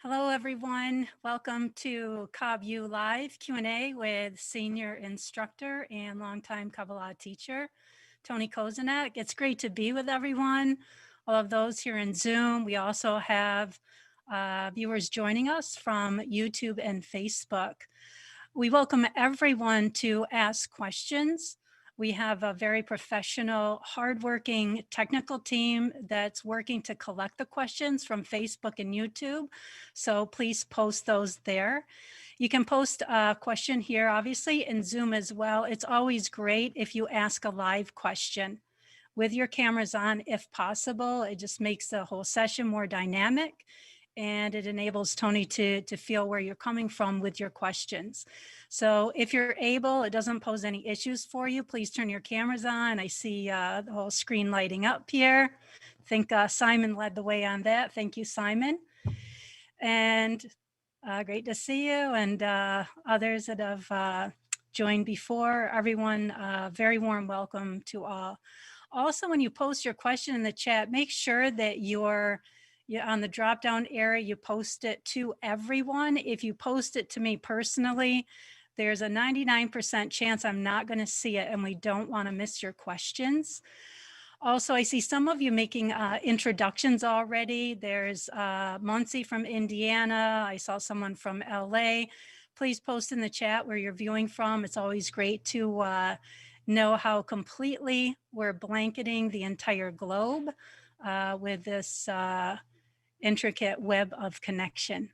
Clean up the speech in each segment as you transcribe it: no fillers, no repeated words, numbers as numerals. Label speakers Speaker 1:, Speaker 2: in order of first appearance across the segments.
Speaker 1: Hello, everyone. Welcome to CobU Live Q&A with senior instructor and longtime Kabbalah teacher, Tony Kosinec. It's great to be with everyone, all of those here in Zoom. We also have viewers joining us from YouTube and Facebook. We welcome everyone to ask questions. We have a very professional, hardworking technical team that's working to collect the questions from Facebook and YouTube. So please post those there. You can post a question here, obviously, in Zoom as well. It's always great if you ask a live question with your cameras on, if possible. It just makes the whole session more dynamic, and it enables Tony to feel where you're coming from with your questions. So if you're able, it doesn't pose any issues for you, please turn your cameras on. I see the whole screen lighting up here. I think Simon led the way on that. Thank you, Simon. And great to see you, and others that have joined before. Everyone, very warm welcome to all. Also, when you post your question in the chat, make sure that you're on the drop-down area, you post it to everyone. If you post it to me personally, there's a 99% chance I'm not going to see it, and we don't want to miss your questions. Also, I see some of you making introductions already. There's Muncie from Indiana. I saw someone from LA. Please post in the chat where you're viewing from. It's always great to know how completely we're blanketing the entire globe with this intricate web of connection.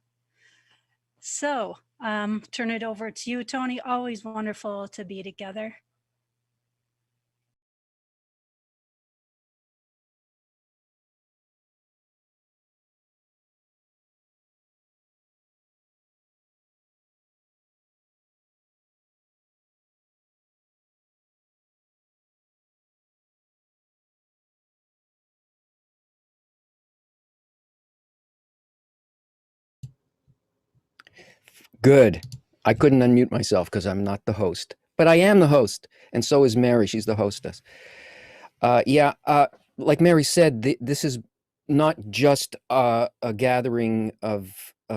Speaker 1: So turn it over to you, Tony. Always wonderful to be together.
Speaker 2: Good. I couldn't unmute myself because I'm not the host, but I am the host, and so is Mary. She's the hostess. Like Mary said, this is not just a gathering of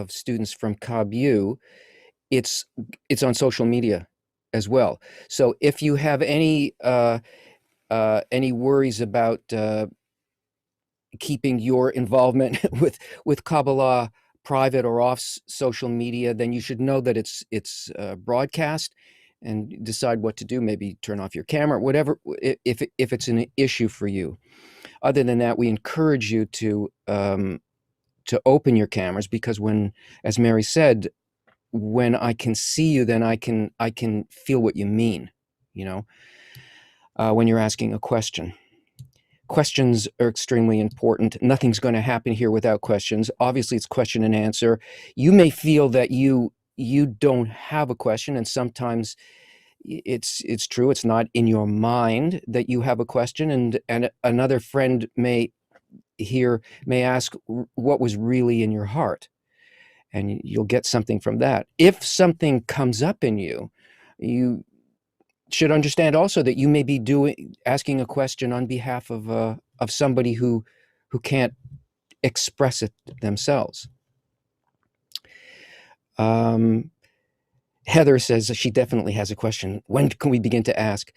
Speaker 2: students from CobU. It's on social media as well. So if you have any worries about keeping your involvement with Kabbalah private or off social media, then you should know that it's broadcast, and decide what to do. Maybe turn off your camera, whatever, if it's an issue for you. Other than that, we encourage you to open your cameras, because when, as Mary said, when I can see you, then I can feel what you mean, when you're asking a question. Questions are extremely important. Nothing's going to happen here without questions. Obviously, it's question and answer. You may feel that you don't have a question, and sometimes it's true. It's not in your mind that you have a question, and another friend may ask what was really in your heart, and you'll get something from that. If something comes up in you, you should understand also that you may be asking a question on behalf of somebody who can't express it themselves. Heather says she definitely has a question. When can we begin to ask?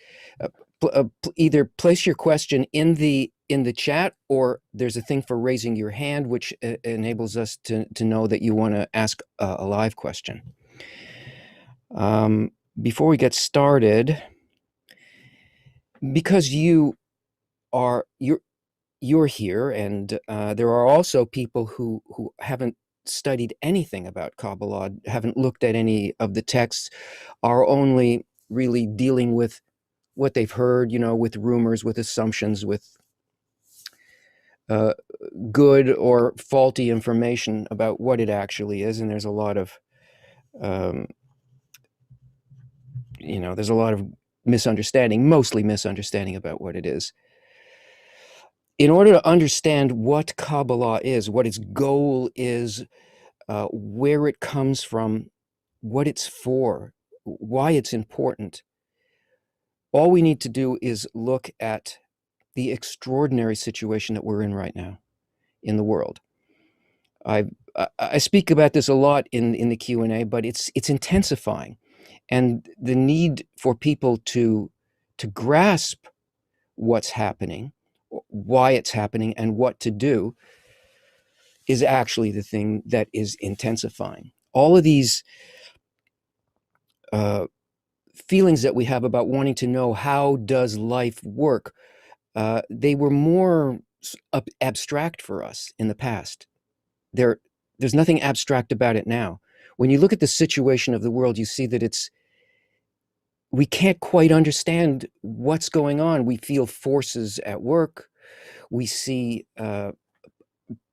Speaker 2: Either place your question in the chat, or there's a thing for raising your hand, which enables us to know that you want to ask a live question. Before we get started, because you're here, and there are also people who haven't studied anything about Kabbalah, haven't looked at any of the texts, are only really dealing with what they've heard, with rumors, with assumptions, with good or faulty information about what it actually is. And there's a lot of there's a lot of misunderstanding, mostly misunderstanding about what it is. In order to understand what Kabbalah is, what its goal is, where it comes from, what it's for, why it's important, all we need to do is look at the extraordinary situation that we're in right now in the world. I've I speak about this a lot in the Q&A, but it's intensifying, and the need for people to grasp what's happening, why it's happening, and what to do is actually the thing that is intensifying. All of these feelings that we have about wanting to know how does life work, they were more abstract for us in the past. There's nothing abstract about it now. When you look at the situation of the world, you see that we can't quite understand what's going on. We feel forces at work. We see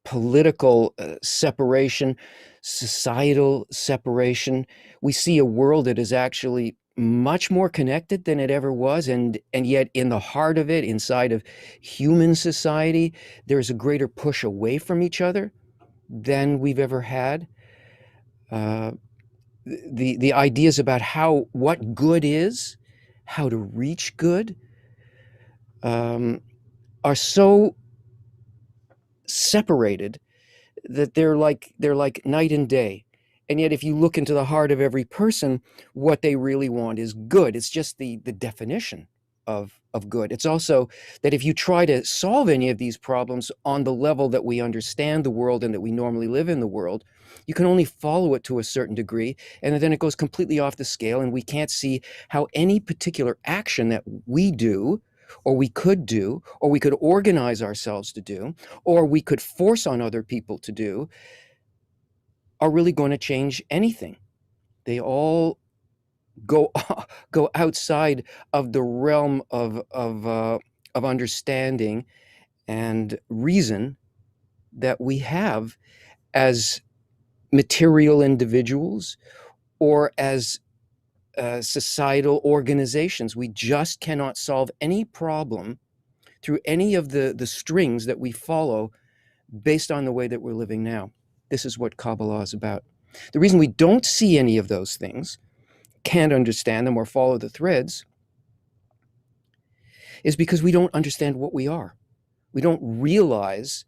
Speaker 2: political separation, societal separation. We see a world that is actually much more connected than it ever was, and yet in the heart of it, inside of human society, there's a greater push away from each other than we've ever had. The ideas about what good is, how to reach good, are so separated that they're like night and day. And yet if you look into the heart of every person, what they really want is good. It's just the definition of good. It's also that if you try to solve any of these problems on the level that we understand the world and that we normally live in the world, you can only follow it to a certain degree, and then it goes completely off the scale, and we can't see how any particular action that we do, or we could do, or we could organize ourselves to do, or we could force on other people to do, are really going to change anything. They all go go outside of the realm of understanding and reason that we have as material individuals or as societal organizations. We just cannot solve any problem through any of the strings that we follow based on the way that we're living now. This is what Kabbalah is about. The reason we don't see any of those things, can't understand them or follow the threads, is because we don't understand what we are. We don't realize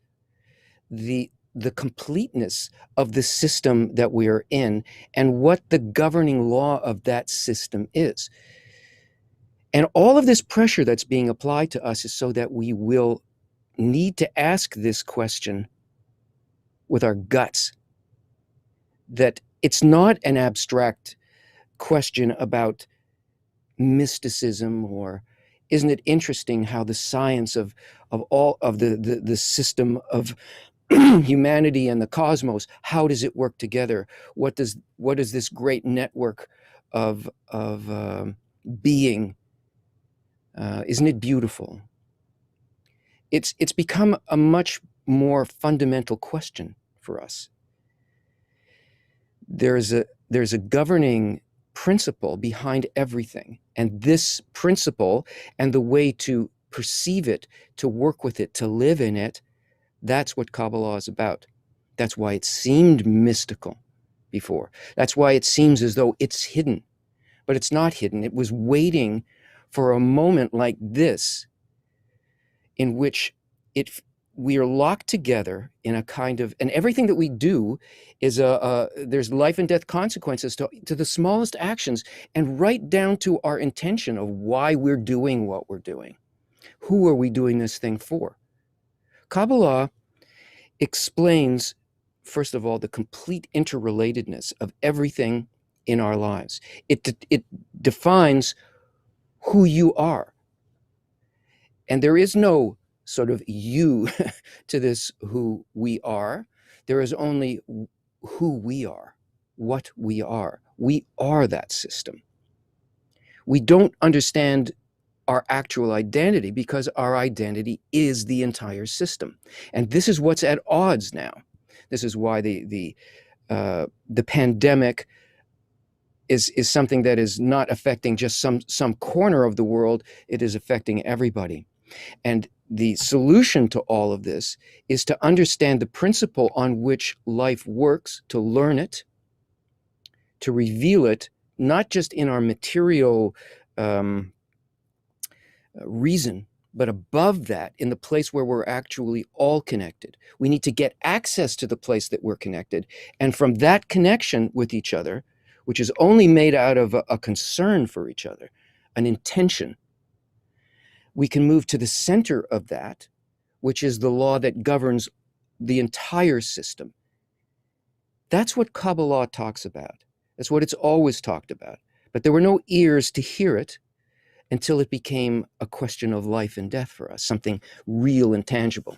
Speaker 2: the completeness of the system that we are in and what the governing law of that system is. And all of this pressure that's being applied to us is so that we will need to ask this question with our guts, that it's not an abstract question about mysticism, or isn't it interesting how the science of all of the system of humanity and the cosmos, how does it work together? What is this great network of being? Isn't it beautiful? It's become a much more fundamental question for us. There's a governing principle behind everything, and this principle and the way to perceive it, to work with it, to live in it, that's what Kabbalah is about. That's why it seemed mystical before. That's why it seems as though it's hidden, but it's not hidden. It was waiting for a moment like this in which we are locked together in a kind of, and everything that we do is there's life and death consequences to the smallest actions, and right down to our intention of why we're doing what we're doing. Who are we doing this thing for? Kabbalah explains, first of all, the complete interrelatedness of everything in our lives. It defines who you are. And there is no sort of you to this who we are. There is only who we are, what we are. We are that system. We don't understand our actual identity because our identity is the entire system. And this is what's at odds now. This is why the pandemic is something that is not affecting just some corner of the world. It is affecting everybody. And the solution to all of this is to understand the principle on which life works, to learn it, to reveal it, not just in our material reason, But above that, in the place where we're actually all connected, we need to get access to the place that we're connected. And from that connection with each other, which is only made out of a concern for each other, an intention, we can move to the center of that, which is the law that governs the entire system. That's what Kabbalah talks about. That's what it's always talked about. But there were no ears to hear it until it became a question of life and death for us, something real and tangible.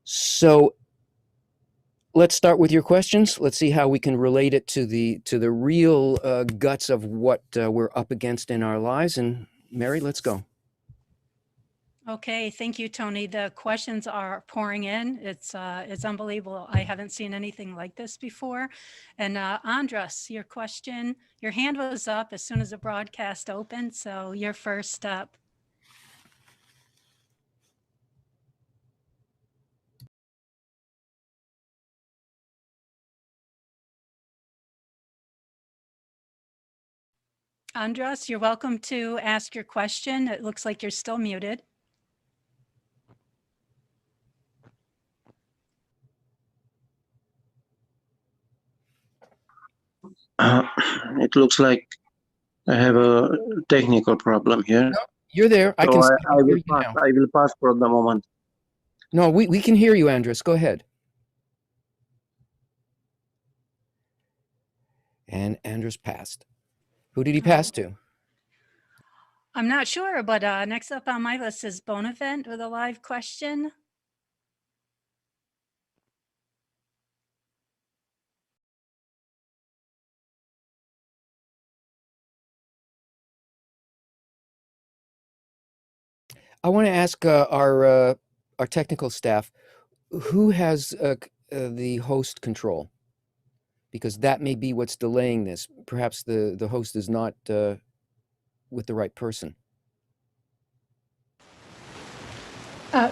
Speaker 2: So let's start with your questions. Let's see how we can relate it to the real guts of what we're up against in our lives. And Mary, let's go.
Speaker 1: Okay, thank you, Tony. The questions are pouring in. It's unbelievable. I haven't seen anything like this before. And Andras, your question, your hand was up as soon as the broadcast opened, so you're first up. Andras, you're welcome to ask your question. It looks like you're still muted.
Speaker 3: It looks like I have a technical problem here.
Speaker 2: No, you're there. I
Speaker 3: So
Speaker 2: can
Speaker 3: I
Speaker 2: hear
Speaker 3: will
Speaker 2: you
Speaker 3: pass.
Speaker 2: now.
Speaker 3: I will pass for the moment.
Speaker 2: No, we can hear you, Andras. Go ahead. And Andras passed. Who did he pass to?
Speaker 1: I'm not sure, but next up on my list is Bonavent with a live question.
Speaker 2: I want to ask our technical staff, who has the host control? Because that may be what's delaying this. Perhaps the host is not with the right person.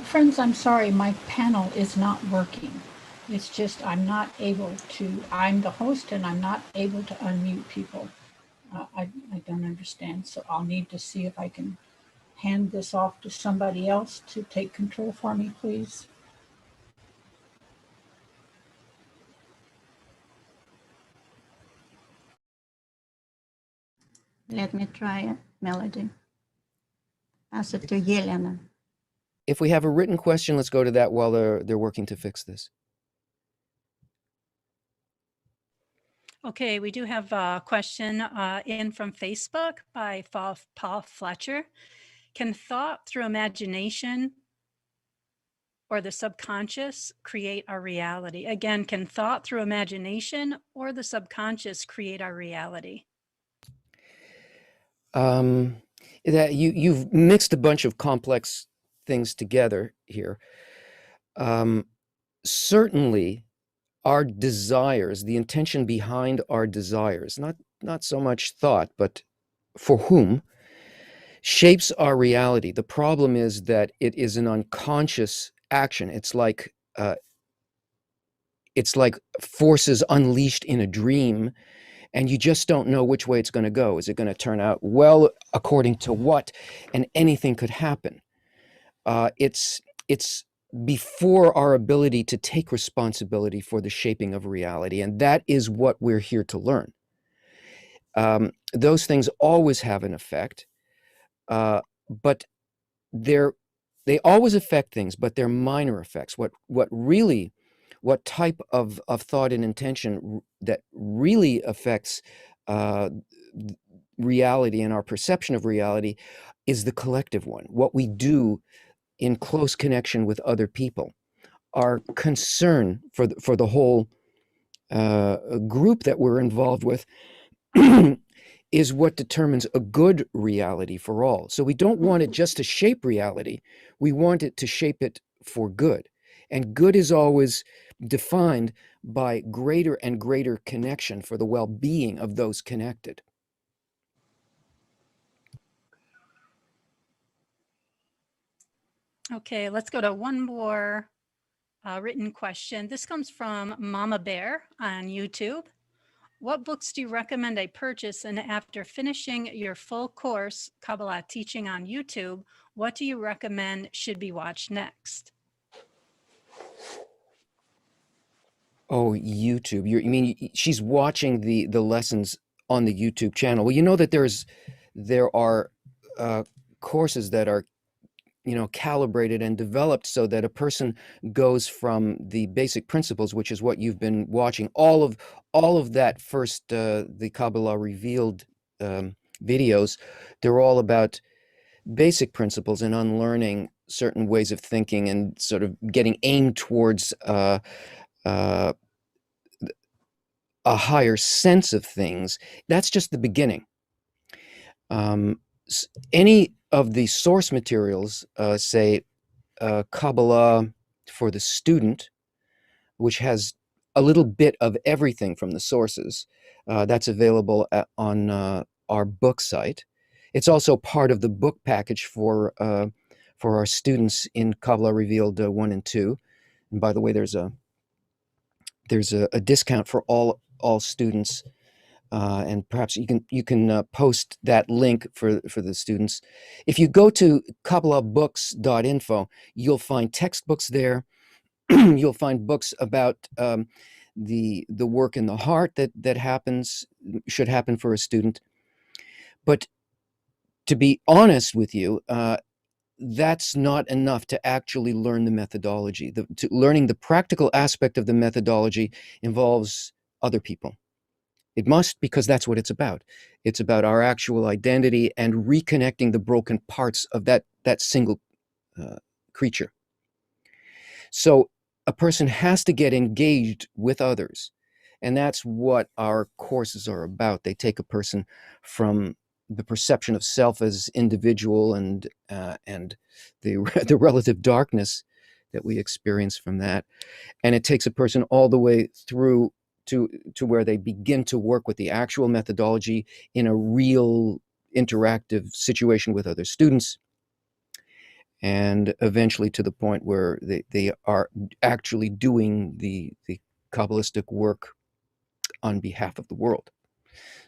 Speaker 4: Friends, I'm sorry, my panel is not working. It's just I'm not able to, I'm the host and I'm not able to unmute people. I don't understand, so I'll need to see if I can hand this off to somebody else to take control for me, please.
Speaker 5: Let me try it, Melody. Pass it to Yelena.
Speaker 2: If we have a written question, let's go to that while they're working to fix this.
Speaker 1: Okay, we do have a question in from Facebook by Paul Fletcher. Can thought through imagination or the subconscious create our reality? Again, can thought through imagination or the subconscious create our reality?
Speaker 2: That you've mixed a bunch of complex things together here. Certainly, our desires, the intention behind our desires, not so much thought, but for whom, shapes our reality. The problem is that it is an unconscious action. It's like forces unleashed in a dream, and you just don't know which way it's going to go. Is it going to turn out well, according to what? And anything could happen. It's before our ability to take responsibility for the shaping of reality, and that is what we're here to learn. Those things always have an effect, but they always affect things, but they're minor effects. What type of thought and intention that really affects reality and our perception of reality is the collective one. What we do in close connection with other people, our concern for the whole group that we're involved with is what determines a good reality for all. So we don't want it just to shape reality. We want it to shape it for good. And good is always defined by greater and greater connection for the well-being of those connected.
Speaker 1: Okay, let's go to one more written question. This comes from Mama Bear on YouTube. What books do you recommend I purchase? And after finishing your full course, Kabbalah teaching on YouTube, what do you recommend should be watched next?
Speaker 2: Oh, YouTube. You mean she's watching the lessons on the YouTube channel? Well, you know that there are courses that are, you know, calibrated and developed so that a person goes from the basic principles, which is what you've been watching, all of that first the Kabbalah Revealed videos. They're all about basic principles and unlearning certain ways of thinking and sort of getting aimed towards uh, a higher sense of things. That's just the beginning. Any of the source materials, say Kabbalah for the student, which has a little bit of everything from the sources, that's available on our book site. It's also part of the book package for our students in Kabbalah Revealed 1 and 2. And by the way, there's a discount for all students, and perhaps you can post that link for the students. If you go to kabbalahbooks.info, you'll find textbooks there. You'll find books about the work in the heart that should happen for a student. But to be honest with you, that's not enough to actually learn the methodology. Learning the practical aspect of the methodology involves other people. It must, because that's what it's about. It's about our actual identity and reconnecting the broken parts of that single creature. So a person has to get engaged with others. And that's what our courses are about. They take a person from the perception of self as individual and the relative darkness that we experience from that. And it takes a person all the way through to where they begin to work with the actual methodology in a real interactive situation with other students, and eventually to the point where they are actually doing the Kabbalistic work on behalf of the world.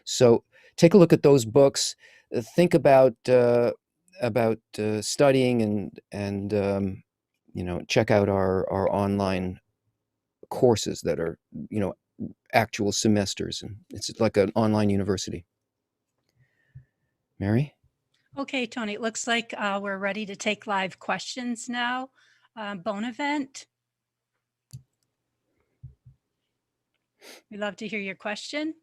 Speaker 2: So take a look at those books. Think about studying and check out our online courses that are, actual semesters, and it's like an online university. Mary?
Speaker 1: Okay, Tony, it looks like we're ready to take live questions now. Bonavent, we'd love to hear your question.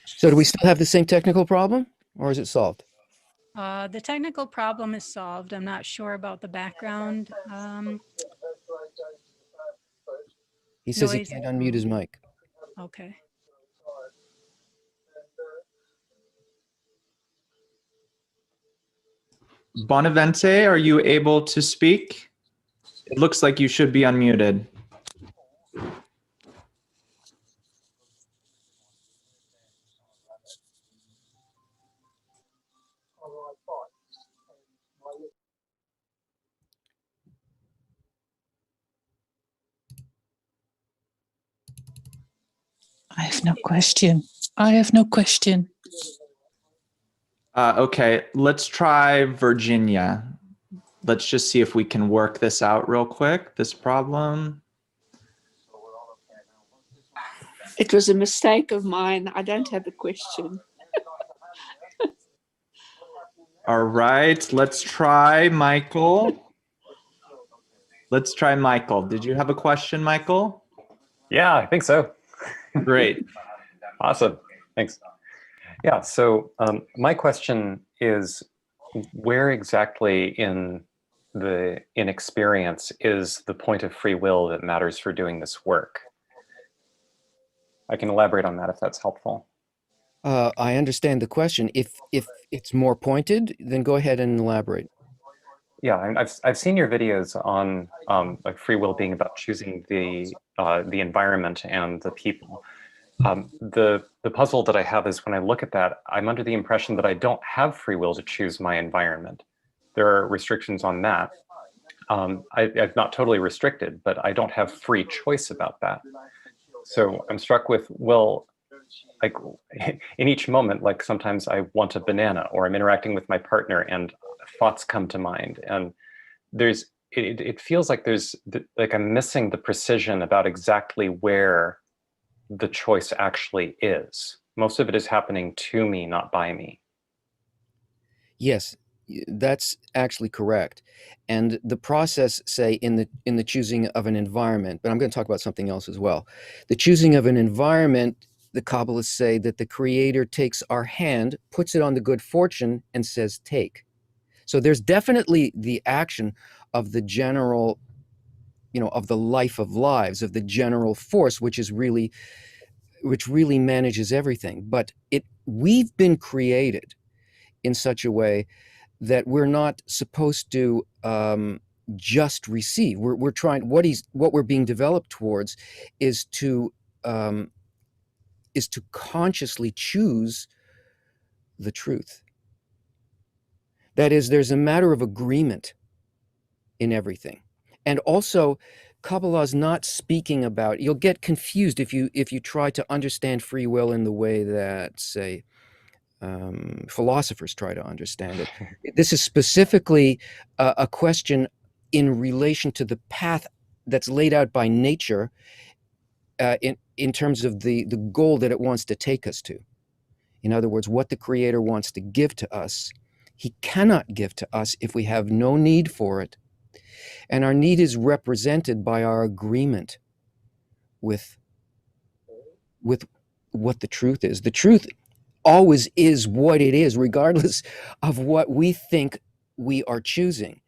Speaker 2: So do we still have the same technical problem, or is it solved?
Speaker 1: The technical problem is solved. I'm not sure about the background.
Speaker 2: He says he
Speaker 1: Noise.
Speaker 2: can't unmute his mic.
Speaker 1: Okay.
Speaker 6: Bonavente, are you able to speak? It looks like you should be unmuted.
Speaker 7: I have no question. I have no question.
Speaker 6: Okay, let's try Virginia. Let's just see if we can work this out real quick, this problem.
Speaker 8: It was a mistake of mine. I don't have a question.
Speaker 6: All right, let's try Michael. Let's try Michael. Did you have a question, Michael?
Speaker 9: Yeah, I think so.
Speaker 6: Great.
Speaker 9: Awesome. Thanks. Yeah, so my question is, where exactly in experience is the point of free will that matters for doing this work? I can elaborate on that if that's helpful.
Speaker 2: I understand the question. If it's more pointed, then go ahead and elaborate.
Speaker 9: I've seen your videos on like free will being about choosing the environment and the people. The puzzle that I have is when I look at that, I'm under the impression that I don't have free will to choose my environment. There are restrictions on that. I'm not totally restricted, but I don't have free choice about that. So I'm struck with, well, like in each moment, like sometimes I want a banana, or I'm interacting with my partner and thoughts come to mind. And it feels like like I'm missing the precision about exactly where the choice actually is. Most of it is happening to me, not by me.
Speaker 2: Yes, that's actually correct. And the process, say, in the choosing of an environment, but I'm going to talk about something else as well. The choosing of an environment, the Kabbalists say that the Creator takes our hand, puts it on the good fortune, and says, take. So there's definitely the action of the general, of the life of lives, of the general force, which really manages everything. But we've been created in such a way that we're not supposed to just receive. We're trying. What we're being developed towards is to consciously choose the truth. That is, there's a matter of agreement in everything, and also, Kabbalah's not speaking about. You'll get confused if you try to understand free will in the way that, say, philosophers try to understand it. This is specifically a question in relation to the path that's laid out by nature in terms of the goal that it wants to take us to. In other words, what the Creator wants to give to us, He cannot give to us if we have no need for it. And our need is represented by our agreement with what the truth is. The truth always is what it is, regardless of what we think we are choosing.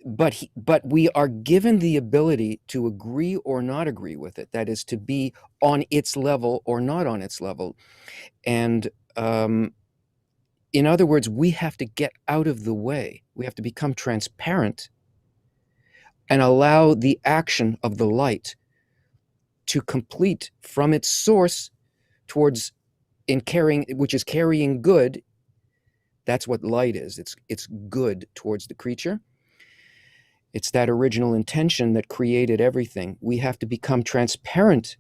Speaker 2: But we are given the ability to agree or not agree with it. That is, to be on its level or not on its level. And in other words, we have to get out of the way. We have to become transparent and allow the action of the light to complete from its source towards which is carrying good. That's what light is. It's good towards the creature. It's that original intention that created everything. We have to become transparent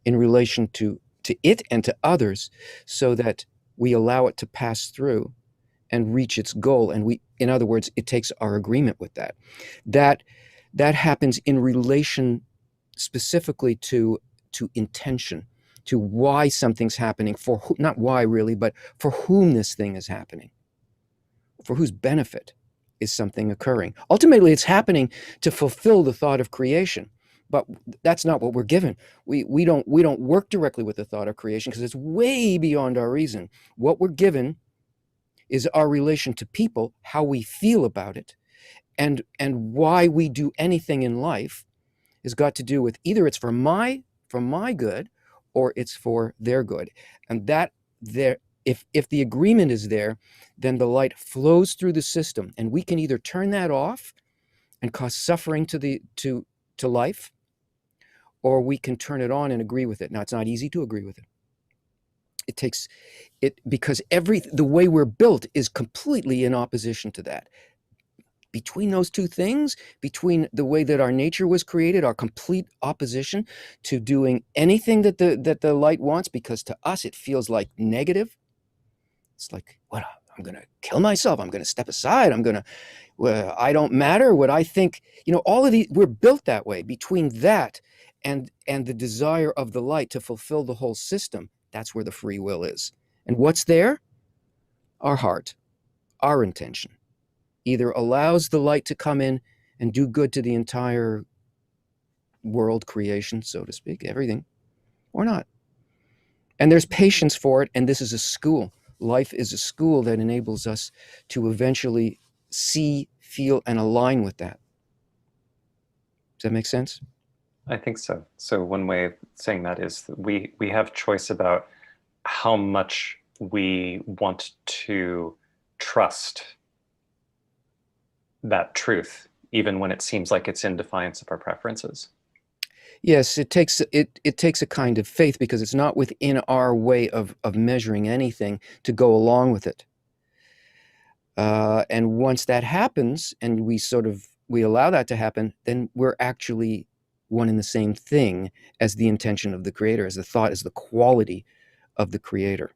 Speaker 2: in relation to it and to others, so that we allow it to pass through and reach its goal. And in other words, it takes our agreement with that. That happens in relation specifically to intention, to why something's happening, not why really, but for whom this thing is happening, for whose benefit is something occurring. Ultimately, it's happening to fulfill the thought of creation, but that's not what we're given. We don't work directly with the thought of creation because it's way beyond our reason. What we're given is our relation to people, how we feel about it, and why we do anything in life has got to do with either it's for my good or it's for their good. And that if the agreement is there, then the light flows through the system, and we can either turn that off and cause suffering to life, or we can turn it on and agree with it. Now, it's not easy to agree with it. It takes it, because the way we're built is completely in opposition to that. Between those two things, between the way that our nature was created, our complete opposition to doing anything that the light wants, because to us it feels like negative. It's like, what? I'm going to kill myself. I'm going to step aside. I don't matter what I think. All of these, we're built that way. Between that and the desire of the light to fulfill the whole system, that's where the free will is. And what's there? Our heart, our intention. Either allows the light to come in and do good to the entire world, creation, so to speak, everything, or not. And there's patience for it, and this is a school. Life is a school that enables us to eventually see, feel, and align with that. Does that make sense?
Speaker 9: I think so. So one way of saying that is that we have choice about how much we want to trust that truth, even when it seems like it's in defiance of our preferences.
Speaker 2: Yes, it takes a kind of faith, because it's not within our way of measuring anything to go along with it. And once that happens, and we allow that to happen, then we're actually one and the same thing as the intention of the creator, as the thought, as the quality of the creator.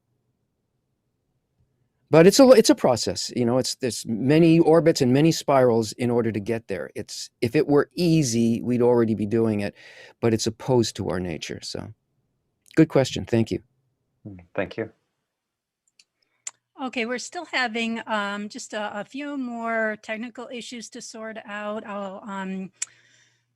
Speaker 2: But it's a process, you know. There's many orbits and many spirals in order to get there. If it were easy, we'd already be doing it, but it's opposed to our nature. So, good question. Thank you.
Speaker 9: Thank you.
Speaker 1: Okay, we're still having just a few more technical issues to sort out. I'll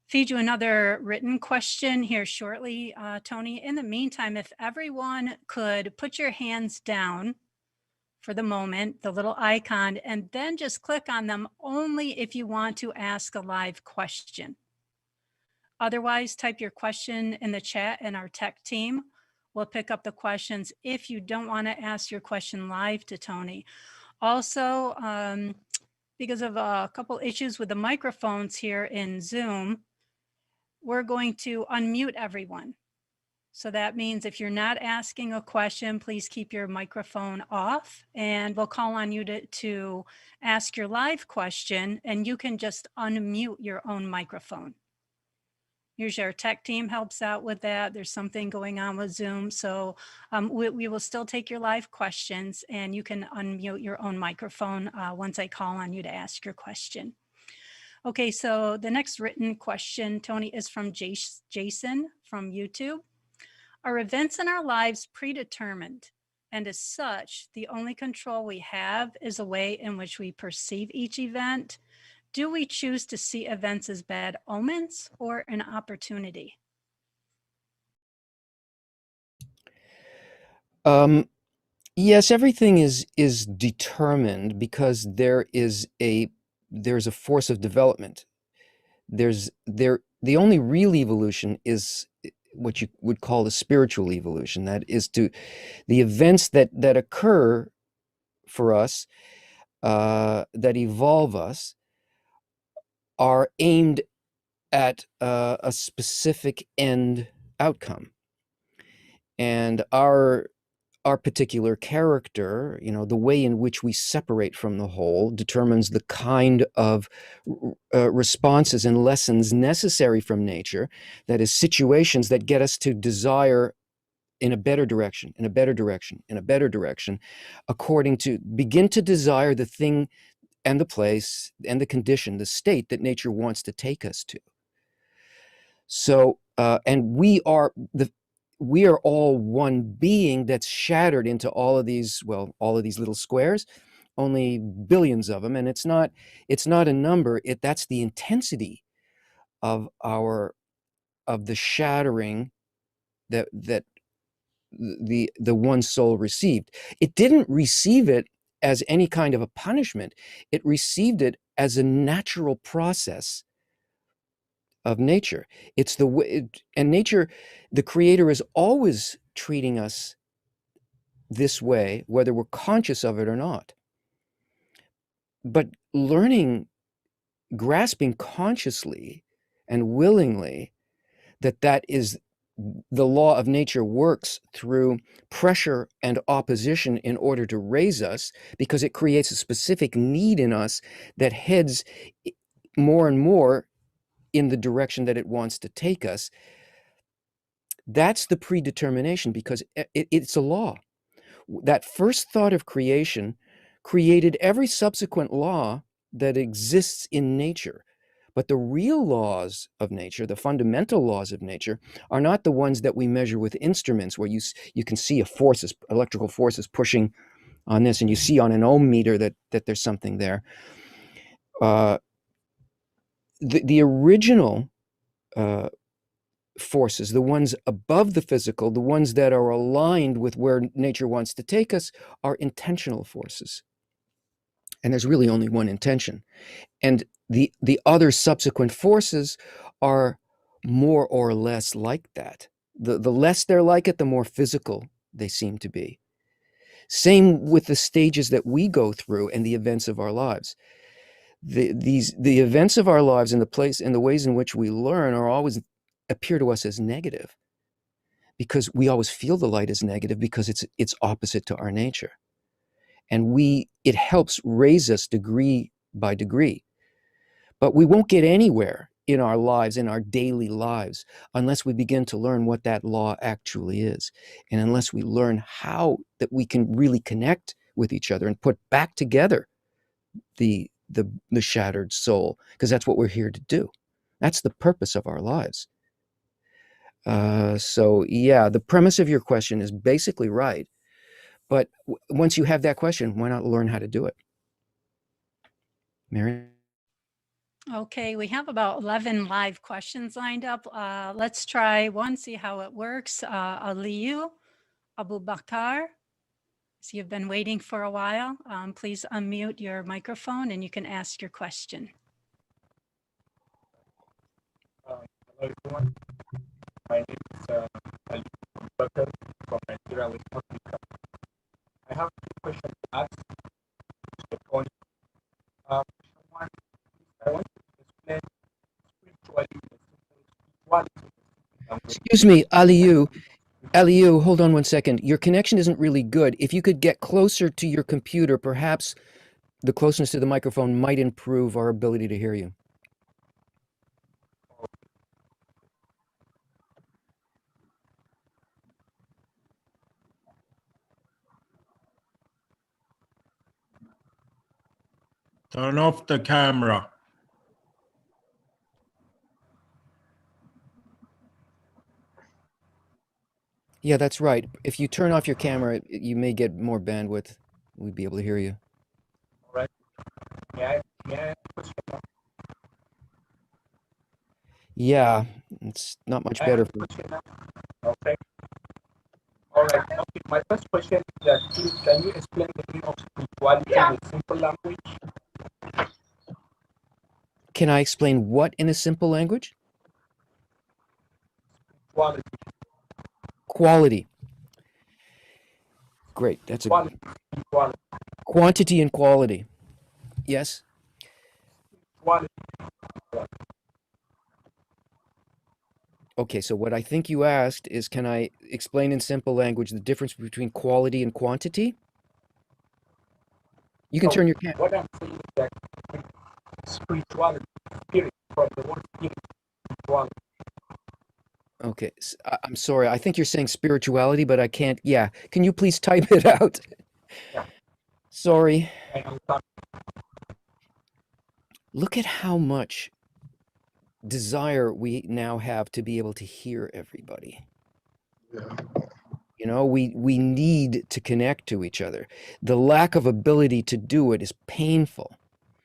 Speaker 1: feed you another written question here shortly, Tony. In the meantime, if everyone could put your hands down for the moment, the little icon, and then just click on them only if you want to ask a live question. Otherwise, type your question in the chat and our tech team will pick up the questions if you don't want to ask your question live to Tony. Also, because of a couple issues with the microphones here in Zoom, we're going to unmute everyone. So that means if you're not asking a question, please keep your microphone off, and we'll call on you to ask your live question, and you can just unmute your own microphone. Usually our tech team helps out with that. There's something going on with Zoom. So we will still take your live questions, and you can unmute your own microphone once I call on you to ask your question. Okay, so the next written question, Tony, is from Jason from YouTube. Are events in our lives predetermined? And as such, the only control we have is the way in which we perceive each event. Do we choose to see events as bad omens or an opportunity?
Speaker 2: Yes, everything is determined because there's a force of development. The only real evolution is what you would call the spiritual evolution. That is the events that occur for us, that evolve us, are aimed at a specific end outcome. And our particular character, you know, the way in which we separate from the whole, determines the kind of responses and lessons necessary from nature. That is, situations that get us to desire in a better direction, in a better direction, in a better direction, begin to desire the thing and the place and the condition, the state that nature wants to take us to. So, and we are all one being that's shattered into all of these little squares, only billions of them. And it's not a number. That's the intensity of the shattering that the one soul received. It didn't receive it as any kind of a punishment. It received it as a natural process of nature. It's the way, and nature, the creator, is always treating us this way, whether we're conscious of it or not. But grasping consciously and willingly that is the law of nature, works through pressure and opposition in order to raise us, because it creates a specific need in us that heads more and more in the direction that it wants to take us. That's the predetermination, because it's a law. That first thought of creation created every subsequent law that exists in nature. But the real laws of nature, the fundamental laws of nature, are not the ones that we measure with instruments, where you can see electrical forces pushing on this, and you see on an ohm meter that there's something there. The original forces, the ones above the physical, the ones that are aligned with where nature wants to take us, are intentional forces. And there's really only one intention. And the other subsequent forces are more or less like that. The less they're like it, the more physical they seem to be. Same with the stages that we go through and the events of our lives. the events of our lives and the ways in which we learn are always appear to us as negative, because we always feel the light as negative because it's opposite to our nature. And it helps raise us degree by degree. But we won't get anywhere in our lives, in our daily lives, unless we begin to learn what that law actually is. And unless we learn how that we can really connect with each other and put back together the shattered soul, because that's what we're here to do. That's the purpose of our lives. So yeah, the premise of your question is basically right. But once you have that question, why not learn how to do it? Mary?
Speaker 1: Okay, we have about 11 live questions lined up. Let's try one, see how it works. Aliyu Abubakar. So you've been waiting for a while. Please unmute your microphone and you can ask your question.
Speaker 10: Hello everyone. My name is Ali Abubakar from Nigeria, West Africa. I have a question to ask Mr. Tony. One, I want to explain spirituality.
Speaker 2: Excuse me, Aliyu, hold on one second. Your connection isn't really good. If you could get closer to your computer, perhaps the closeness to the microphone might improve our ability to hear you.
Speaker 10: Turn off the camera.
Speaker 2: Yeah, that's right. If you turn off your camera, you may get more bandwidth. We'd be able to hear you.
Speaker 10: All right.
Speaker 2: Yeah, it's not much better.
Speaker 10: Okay. All right. Okay. My first question is that please, can you explain the meaning of spirituality in a simple language?
Speaker 2: Can I explain what in a simple language?
Speaker 10: Quality.
Speaker 2: Quality. Great. That's
Speaker 10: Quality.
Speaker 2: quantity and quality. Yes.
Speaker 10: Quality.
Speaker 2: Okay, so what I think you asked is, can I explain in simple language the difference between quality and quantity? You can turn your camera.
Speaker 10: What I'm saying is that spirituality, spirit, from the word spirit, spirituality.
Speaker 2: Okay, I'm sorry. I think you're saying spirituality, but I can't. Yeah, can you please type it out?
Speaker 10: Yeah.
Speaker 2: Sorry.
Speaker 10: I am sorry.
Speaker 2: Look at how much desire we now have to be able to hear everybody.
Speaker 10: Yeah.
Speaker 2: You know, we need to connect to each other. The lack of ability to do it is painful.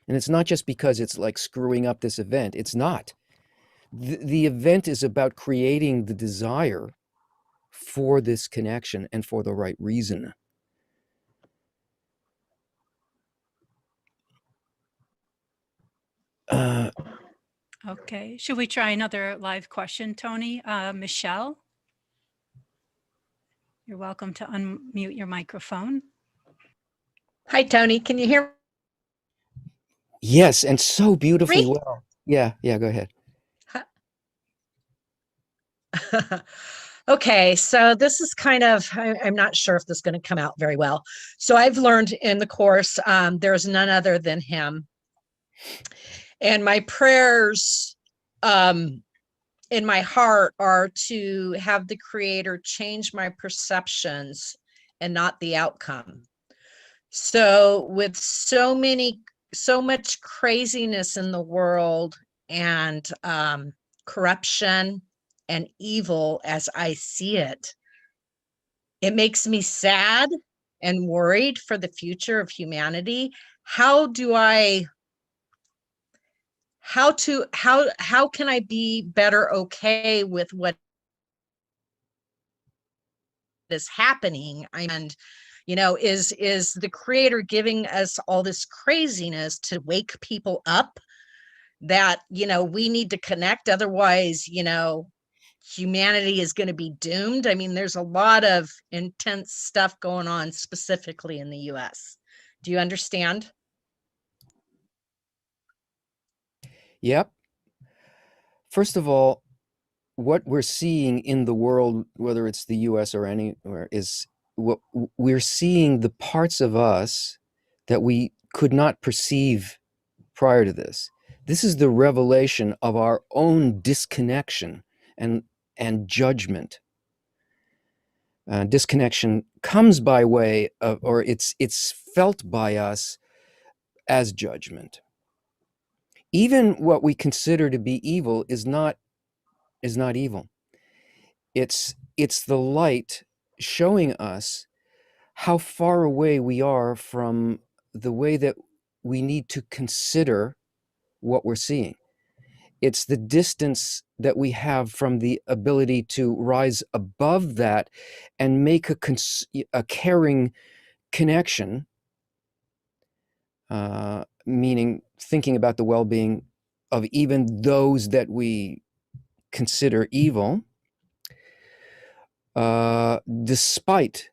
Speaker 2: And it's not just because it's like screwing up this event. It's not. The event is about creating the desire for this connection and for the right reason.
Speaker 1: Okay, should we try another live question, Tony? Michelle, you're welcome to unmute your microphone.
Speaker 11: Hi, Tony. Can you hear
Speaker 2: Yes, and so beautifully
Speaker 11: me?
Speaker 2: well. Yeah, go ahead.
Speaker 11: Okay, so this is kind of, I'm not sure if this is going to come out very well. So I've learned in the course, there's none other than him. And my prayers in my heart are to have the Creator change my perceptions and not the outcome. So with so much craziness in the world and corruption and evil as I see it, it makes me sad and worried for the future of humanity. How can I be better okay with what is happening? And is the Creator giving us all this craziness to wake people up that we need to connect, otherwise humanity is going to be doomed? I mean, there's a lot of intense stuff going on specifically in the US. Do you understand?
Speaker 2: Yep. First of all, what we're seeing in the world, whether it's the US or anywhere, is what we're seeing the parts of us that we could not perceive prior to this. This is the revelation of our own disconnection and judgment. Disconnection comes by way of, or it's felt by us as judgment. Even what we consider to be evil is not evil. It's the light showing us how far away we are from the way that we need to consider what we're seeing. It's the distance that we have from the ability to rise above that and make a caring connection, meaning thinking about the well-being of even those that we consider evil, despite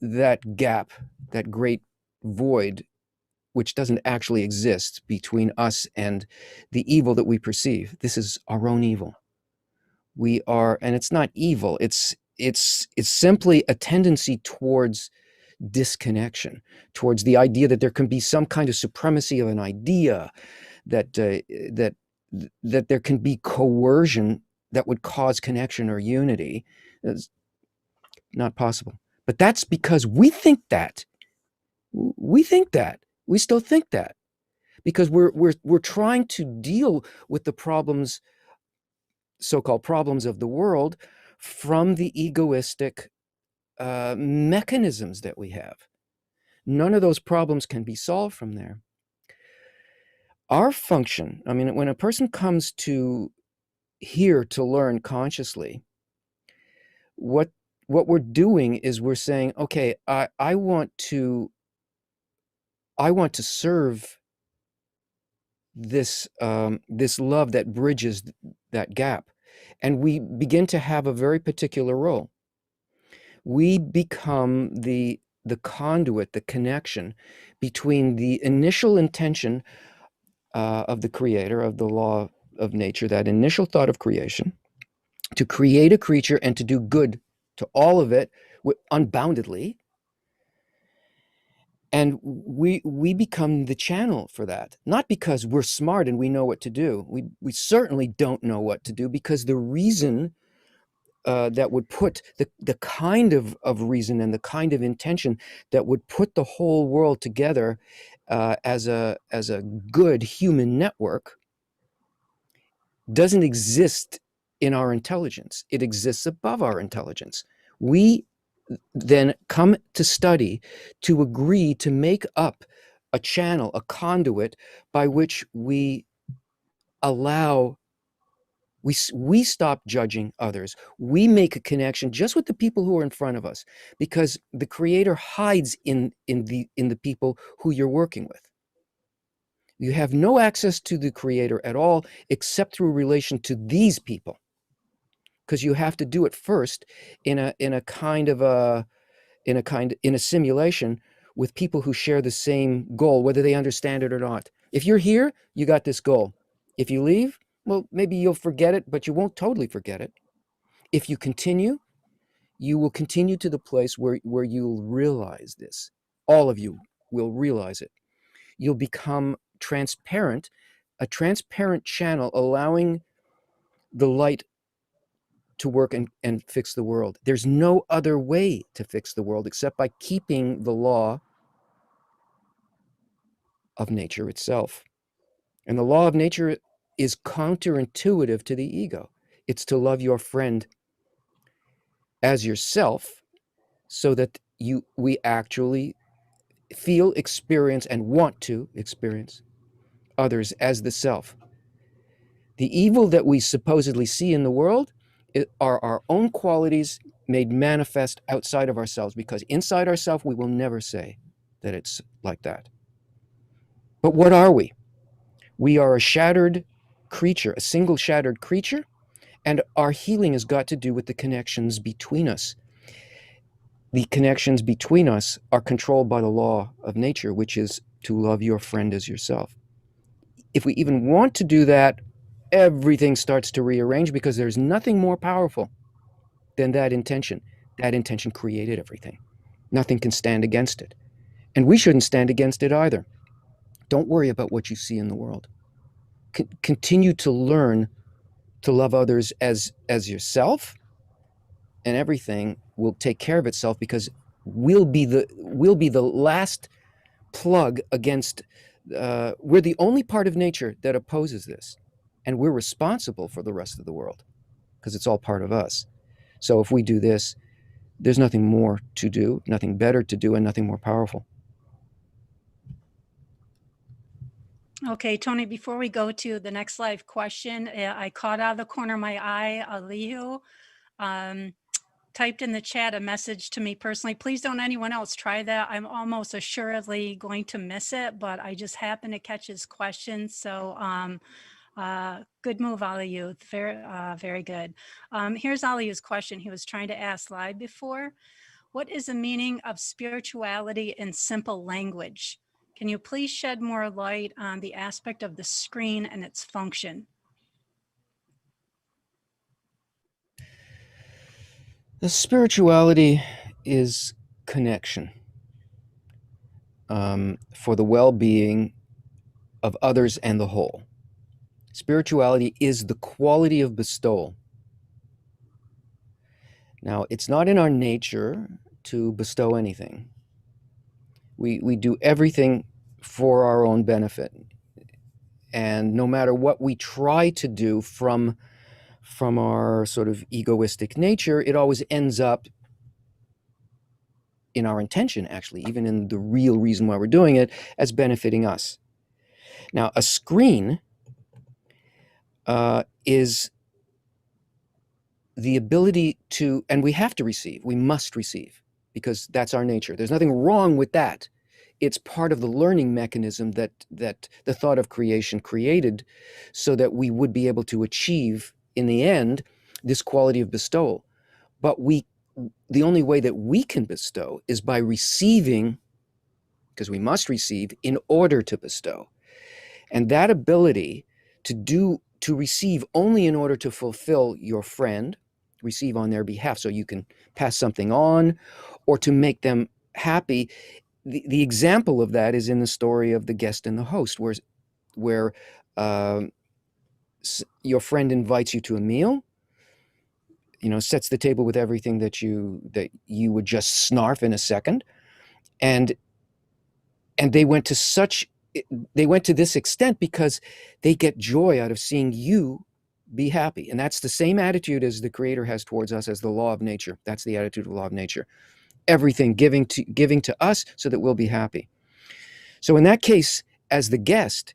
Speaker 2: that gap, that great void, which doesn't actually exist between us and the evil that we perceive. This is our own evil. We are, and it's not evil. It's simply a tendency towards disconnection, towards the idea that there can be some kind of supremacy of an idea, that that there can be coercion that would cause connection or unity. It's not possible. But that's because we think that. We think that. We still think that, because we're trying to deal with the problems, so-called problems of the world, from the egoistic mechanisms that we have. None of those problems can be solved from there. Our function, I mean, when a person comes to here to learn consciously, what we're doing is we're saying, okay, I want to serve this this love that bridges that gap, and we begin to have a very particular role. We become the conduit, the connection between the initial intention of the creator, of the law of nature, that initial thought of creation, to create a creature and to do good to all of it unboundedly. And we become the channel for that, not because we're smart and we know what to do. We certainly don't know what to do, because the reason that would put the kind of reason and the kind of intention that would put the whole world together as a good human network doesn't exist in our intelligence. It exists above our intelligence. We then come to study to agree to make up a channel, a conduit by which we allow, we stop judging others. We make a connection just with the people who are in front of us, because the creator hides in the people who you're working with. You have no access to the creator at all except through relation to these people, because you have to do it first in a simulation with people who share the same goal, whether they understand it or not. If you're here, you got this goal. If you leave, well, maybe you'll forget it, but you won't totally forget it. If you continue, you will continue to the place where you'll realize this. All of you will realize it. You'll become transparent, a transparent channel allowing the light to work and fix the world. There's no other way to fix the world except by keeping the law of nature itself. And the law of nature is counterintuitive to the ego. It's to love your friend as yourself, so that we actually feel, experience, and want to experience others as the self. The evil that we supposedly see in the world are our own qualities made manifest outside of ourselves, because inside ourselves we will never say that it's like that. But what are we? We are a shattered creature, a single shattered creature, and our healing has got to do with the connections between us. The connections between us are controlled by the law of nature, which is to love your friend as yourself. If we even want to do that, everything starts to rearrange because there's nothing more powerful than that intention. That intention created everything. Nothing can stand against it. And we shouldn't stand against it either. Don't worry about what you see in the world. Continue to learn to love others as yourself, and everything will take care of itself, because we'll be the last plug against, we're the only part of nature that opposes this, and we're responsible for the rest of the world because it's all part of us. So if we do this, there's nothing more to do, nothing better to do, and nothing more powerful.
Speaker 1: Okay, Tony, before we go to the next live question, I caught out of the corner of my eye, Alihu typed in the chat a message to me personally. Please don't anyone else try that. I'm almost assuredly going to miss it, but I just happened to catch his question. So good move, Alihu. Very good. Here's Alihu's question. He was trying to ask live before. What is the meaning of spirituality in simple language? Can you please shed more light on the aspect of the screen and its function?
Speaker 2: The spirituality is connection for the well-being of others and the whole. Spirituality is the quality of bestowal. Now, it's not in our nature to bestow anything. We do everything for our own benefit. And no matter what we try to do from our sort of egoistic nature, it always ends up in our intention, actually, even in the real reason why we're doing it, as benefiting us. Now, a screen is the ability to, and we have to receive, we must receive, because that's our nature. There's nothing wrong with that. It's part of the learning mechanism that the thought of creation created, so that we would be able to achieve, in the end, this quality of bestowal. But the only way that we can bestow is by receiving, because we must receive in order to bestow. And that ability to receive only in order to fulfill your friend, receive on their behalf so you can pass something on, or to make them happy. The example of that is in the story of the guest and the host, where your friend invites you to a meal, sets the table with everything that you would just snarf in a second, and they went to this extent because they get joy out of seeing you be happy. And that's the same attitude as the Creator has towards us, as the law of nature. That's the attitude of the law of nature. Everything giving to us so that we'll be happy. So in that case, as the guest,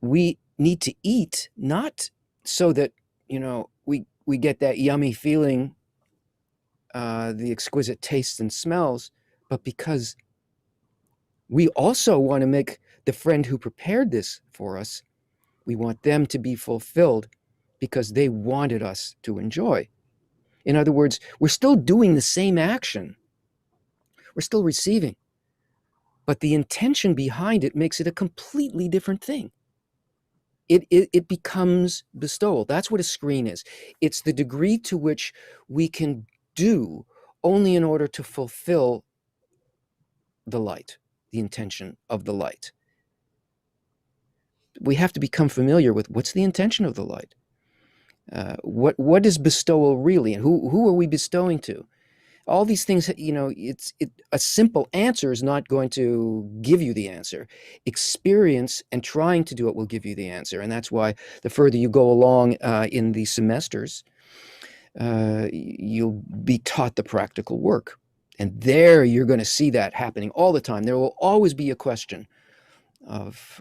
Speaker 2: we need to eat, not so that, we get that yummy feeling, the exquisite tastes and smells, but because we also want to make the friend who prepared this for us, we want them to be fulfilled because they wanted us to enjoy. In other words, we're still doing the same action. We're still receiving. But the intention behind it makes it a completely different thing. It becomes bestowal. That's what a screen is. It's the degree to which we can do only in order to fulfill the light, the intention of the light. We have to become familiar with what's the intention of the light. What is bestowal really, and who are we bestowing to? All these things, a simple answer is not going to give you the answer. Experience and trying to do it will give you the answer. And that's why the further you go along in the semesters, you'll be taught the practical work. And there you're going to see that happening all the time. There will always be a question of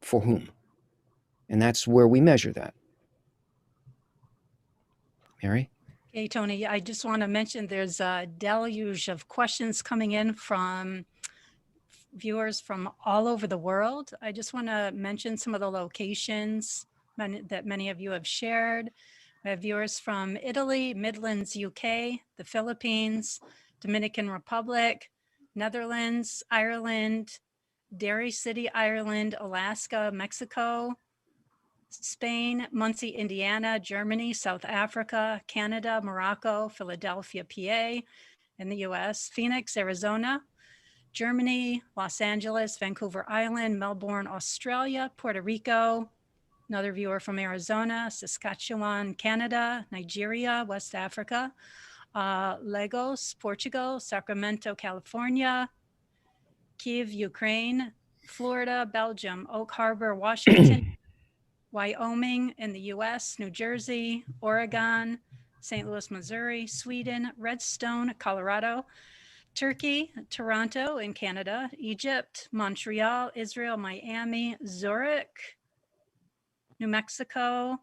Speaker 2: for whom. And that's where we measure that. Mary?
Speaker 1: Hey, Tony, I just want to mention there's a deluge of questions coming in from viewers from all over the world. I just want to mention some of the locations that many of you have shared. We have viewers from Italy, Midlands, UK, the Philippines, Dominican Republic, Netherlands, Ireland, Derry City, Ireland, Alaska, Mexico, Spain, Muncie, Indiana, Germany, South Africa, Canada, Morocco, Philadelphia, PA, in the US, Phoenix, Arizona, Germany, Los Angeles, Vancouver Island, Melbourne, Australia, Puerto Rico, another viewer from Arizona, Saskatchewan, Canada, Nigeria, West Africa, Lagos, Portugal, Sacramento, California, Kiev, Ukraine, Florida, Belgium, Oak Harbor, Washington, Wyoming in the US, New Jersey, Oregon, St. Louis, Missouri, Sweden, Redstone, Colorado, Turkey, Toronto in Canada, Egypt, Montreal, Israel, Miami, Zurich, New Mexico,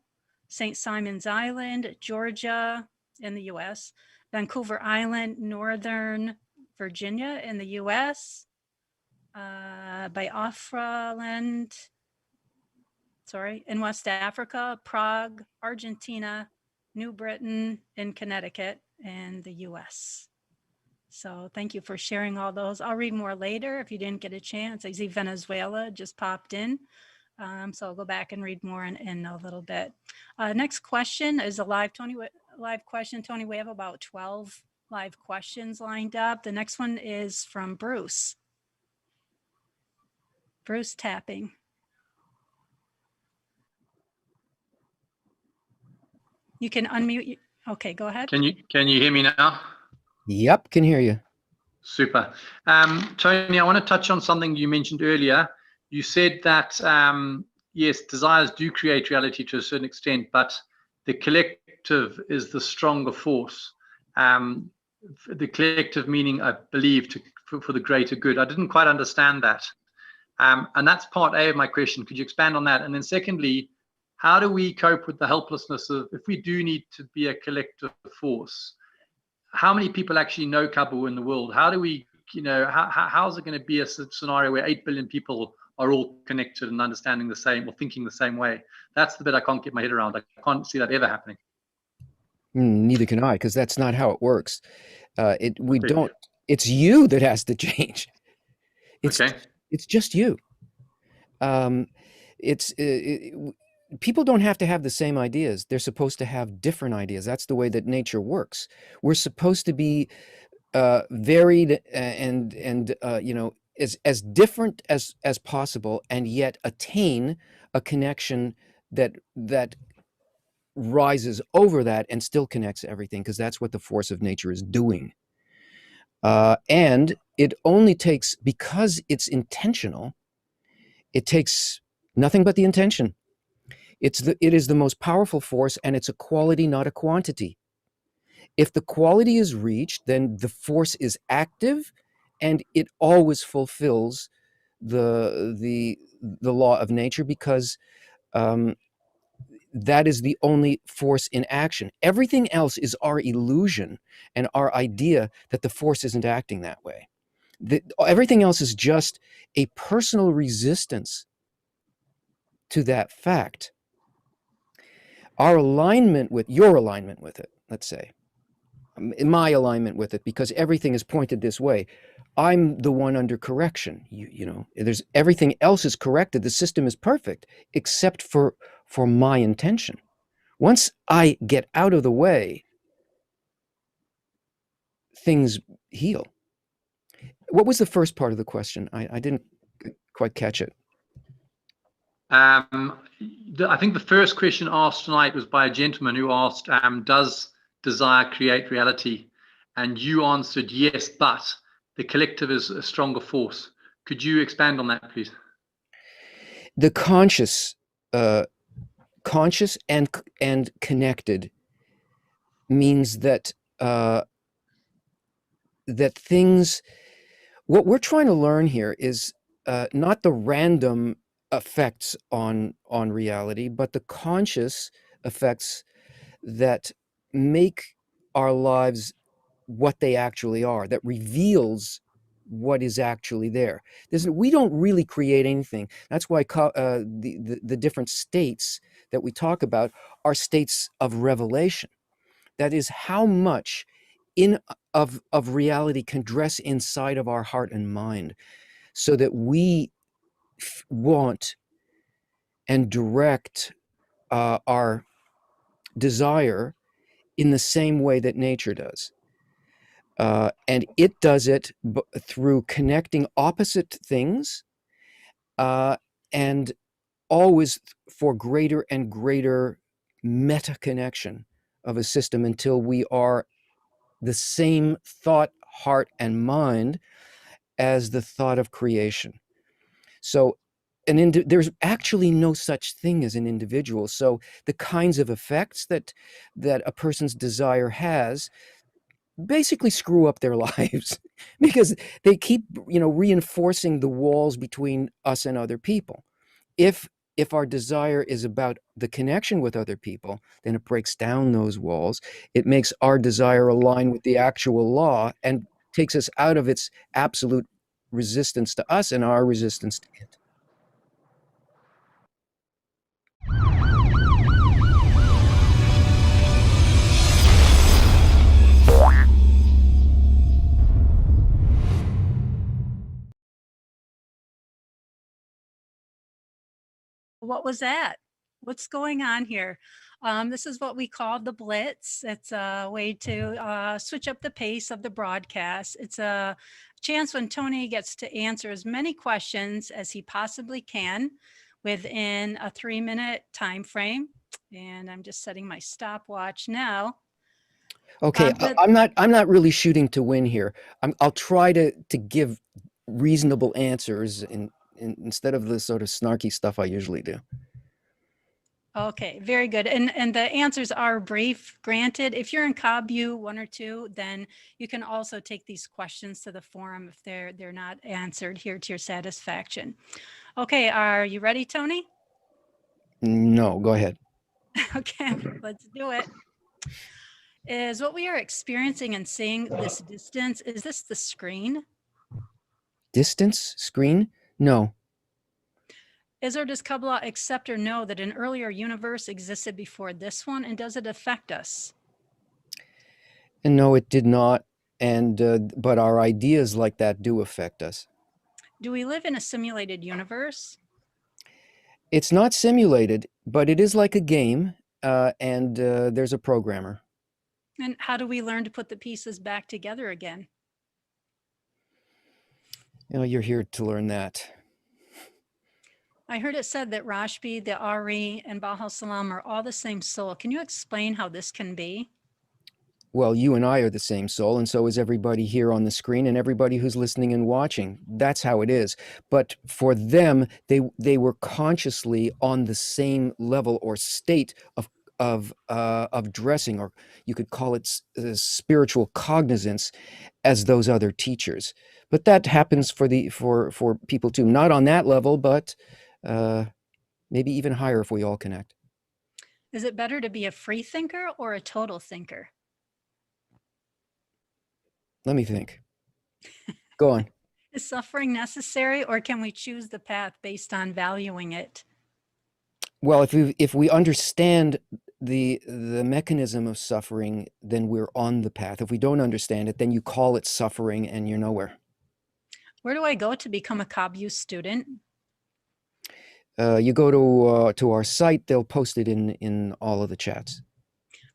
Speaker 1: St. Simon's Island, Georgia in the US, Vancouver Island, Northern Virginia in the US, Biafra Land, in West Africa, Prague, Argentina, New Britain, in Connecticut, and the US. So thank you for sharing all those. I'll read more later if you didn't get a chance. I see Venezuela just popped in. So I'll go back and read more in a little bit. Next question is a live question. Tony, we have about 12 live questions lined up. The next one is from Bruce. Bruce tapping. You can unmute. Okay, go ahead.
Speaker 12: Can you hear me now?
Speaker 2: Yep, can hear you.
Speaker 12: Super. Tony, I want to touch on something you mentioned earlier. You said that, yes, desires do create reality to a certain extent, but the collective is the stronger force. The collective meaning, I believe, for the greater good. I didn't quite understand that. And that's part A of my question. Could you expand on that? And then secondly, how do we cope with the helplessness of, if we do need to be a collective force, how many people actually know Kabu in the world? How do we, how's it going to be a scenario where 8 billion people are all connected and understanding the same or thinking the same way? That's the bit I can't get my head around. I can't see that ever happening.
Speaker 2: Neither can I, because that's not how it works. It's you that has to change. It's just you. People don't have to have the same ideas. They're supposed to have different ideas. That's the way that nature works. We're supposed to be varied and as different as possible, and yet attain a connection that rises over that and still connects everything, because that's what the force of nature is doing. And it only takes, because it's intentional, it takes nothing but the intention. It is the most powerful force, and it's a quality, not a quantity. If the quality is reached, then the force is active, and it always fulfills the law of nature, because that is the only force in action. Everything else is our illusion and our idea that the force isn't acting that way. Everything else is just a personal resistance to that fact. Our alignment with your alignment with it, let's say, my alignment with it, because everything is pointed this way. I'm the one under correction. There's everything else is corrected. The system is perfect, except for my intention. Once I get out of the way, things heal. What was the first part of the question? I didn't quite catch it.
Speaker 12: I think the first question asked tonight was by a gentleman who asked, does desire create reality? And you answered yes, but the collective is a stronger force. Could you expand on that, please?
Speaker 2: The conscious and connected means that that things, what we're trying to learn here is not the random effects on reality, but the conscious effects that make our lives what they actually are, that reveals what is actually there. We don't really create anything. That's why the different states that we talk about are states of revelation. That is how much of reality can dress inside of our heart and mind. so that we want and direct our desire in the same way that nature does. And it does it through connecting opposite things and always for greater and greater meta connection of a system until we are the same thought, heart, and mind as the thought of creation. So there's actually no such thing as an individual. So the kinds of effects that a person's desire has basically screw up their lives because they keep, reinforcing the walls between us and other people. If our desire is about the connection with other people, then it breaks down those walls. It makes our desire align with the actual law and takes us out of its absolute resistance to us and our resistance to it.
Speaker 1: What was that? What's going on here? This is what we call the Blitz. It's a way to switch up the pace of the broadcast. It's a chance when Tony gets to answer as many questions as he possibly can within a 3-minute time frame. And I'm just setting my stopwatch now.
Speaker 2: Okay, I'm not really shooting to win here. I'll try to give reasonable answers instead of the sort of snarky stuff I usually do.
Speaker 1: Okay, very good. And the answers are brief, granted. If you're in CobU 1 or 2, then you can also take these questions to the forum if they're not answered here to your satisfaction. Okay, are you ready, Tony?
Speaker 2: No, go ahead.
Speaker 1: Okay, let's do it. Is what we are experiencing and seeing this distance, is this the screen?
Speaker 2: Distance? Screen? No.
Speaker 1: Is or does Kabbalah accept or know that an earlier universe existed before this one, and does it affect us?
Speaker 2: And no, it did not. And but our ideas like that do affect us.
Speaker 1: Do we live in a simulated universe?
Speaker 2: It's not simulated, but it is like a game, and there's a programmer.
Speaker 1: And how do we learn to put the pieces back together again?
Speaker 2: You're here to learn that.
Speaker 1: I heard it said that Rashbi, the Ari, and Baal Salam are all the same soul. Can you explain how this can be?
Speaker 2: Well, you and I are the same soul, and so is everybody here on the screen and everybody who's listening and watching. That's how it is. But for them, they were consciously on the same level or state of dressing, or you could call it spiritual cognizance, as those other teachers. But that happens for people too. Not on that level, but maybe even higher if we all connect.
Speaker 1: Is it better to be a free thinker or a total thinker?
Speaker 2: Let me think. Go on.
Speaker 1: Is suffering necessary, or can we choose the path based on valuing it?
Speaker 2: Well, if we understand the mechanism of suffering, then we're on the path. If we don't understand it, then you call it suffering and you're nowhere.
Speaker 1: Where do I go to become a CobU student?
Speaker 2: You go to our site. They'll post it in all of the chats.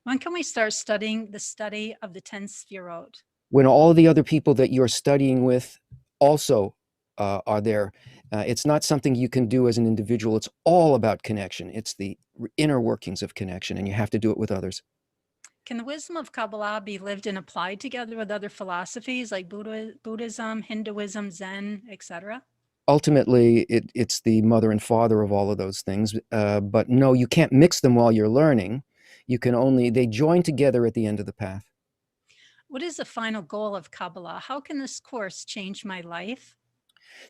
Speaker 1: When can we start studying the study of the 10 Sefirot?
Speaker 2: When all the other people that you're studying with also are there. It's not something you can do as an individual. It's all about connection. It's the inner workings of connection, and you have to do it with others.
Speaker 1: Can the wisdom of Kabbalah be lived and applied together with other philosophies like Buddhism, Hinduism, Zen, etc.?
Speaker 2: Ultimately, it's the mother and father of all of those things. But no, you can't mix them while you're learning. They join together at the end of the path.
Speaker 1: What is the final goal of Kabbalah? How can this course change my life?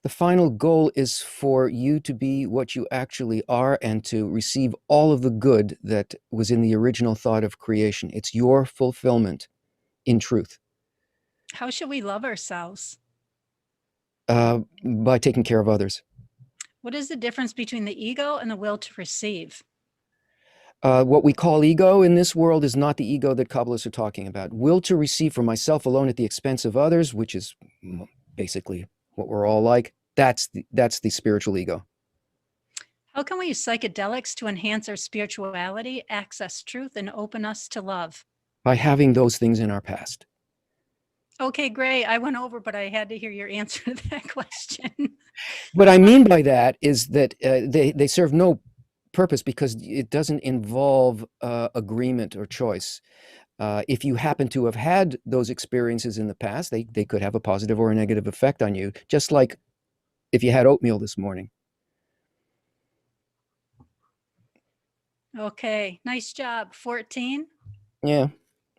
Speaker 2: The final goal is for you to be what you actually are and to receive all of the good that was in the original thought of creation. It's your fulfillment in truth.
Speaker 1: How should we love ourselves?
Speaker 2: By taking care of others.
Speaker 1: What is the difference between the ego and the will to receive?
Speaker 2: What we call ego in this world is not the ego that Kabbalists are talking about. Will to receive for myself alone at the expense of others, which is basically what we're all like, That's the spiritual ego.
Speaker 1: How can we use psychedelics to enhance our spirituality, access truth, and open us to love?
Speaker 2: By having those things in our past.
Speaker 1: Okay, great. I went over, but I had to hear your answer to that question.
Speaker 2: What I mean by that is that they serve no purpose because it doesn't involve agreement or choice. If you happen to have had those experiences in the past, they could have a positive or a negative effect on you, just like if you had oatmeal this morning.
Speaker 1: Okay, nice job. 14.
Speaker 2: Yeah.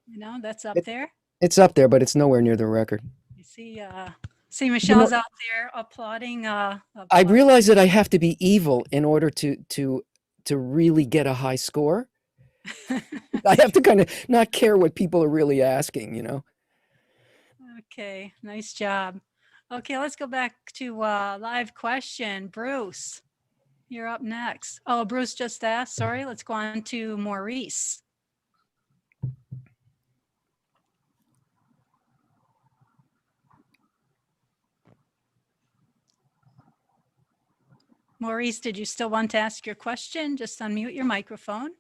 Speaker 1: You know, that's up there.
Speaker 2: It's up there, but it's nowhere near the record.
Speaker 1: You see Michelle's out there applauding.
Speaker 2: I realize that I have to be evil in order to really get a high score. I have to kind of not care what people are really asking, you know.
Speaker 1: Okay, nice job. Okay, let's go back to live question. Bruce, you're up next. Oh, Bruce just asked. Sorry, let's go on to Maurice. Maurice, did you still want to ask your question? Just unmute your microphone.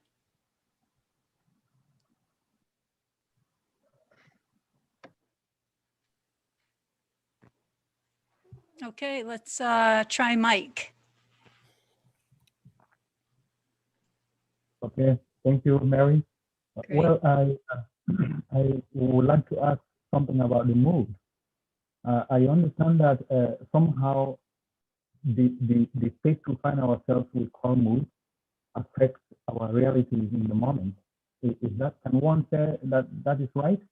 Speaker 1: Okay, let's try Mike.
Speaker 10: Okay, thank you, Mary. Well, I would like to ask something about the mood. I understand that somehow the state to find ourselves we call mood affects our realities in the moment. Is that, can one say that is right?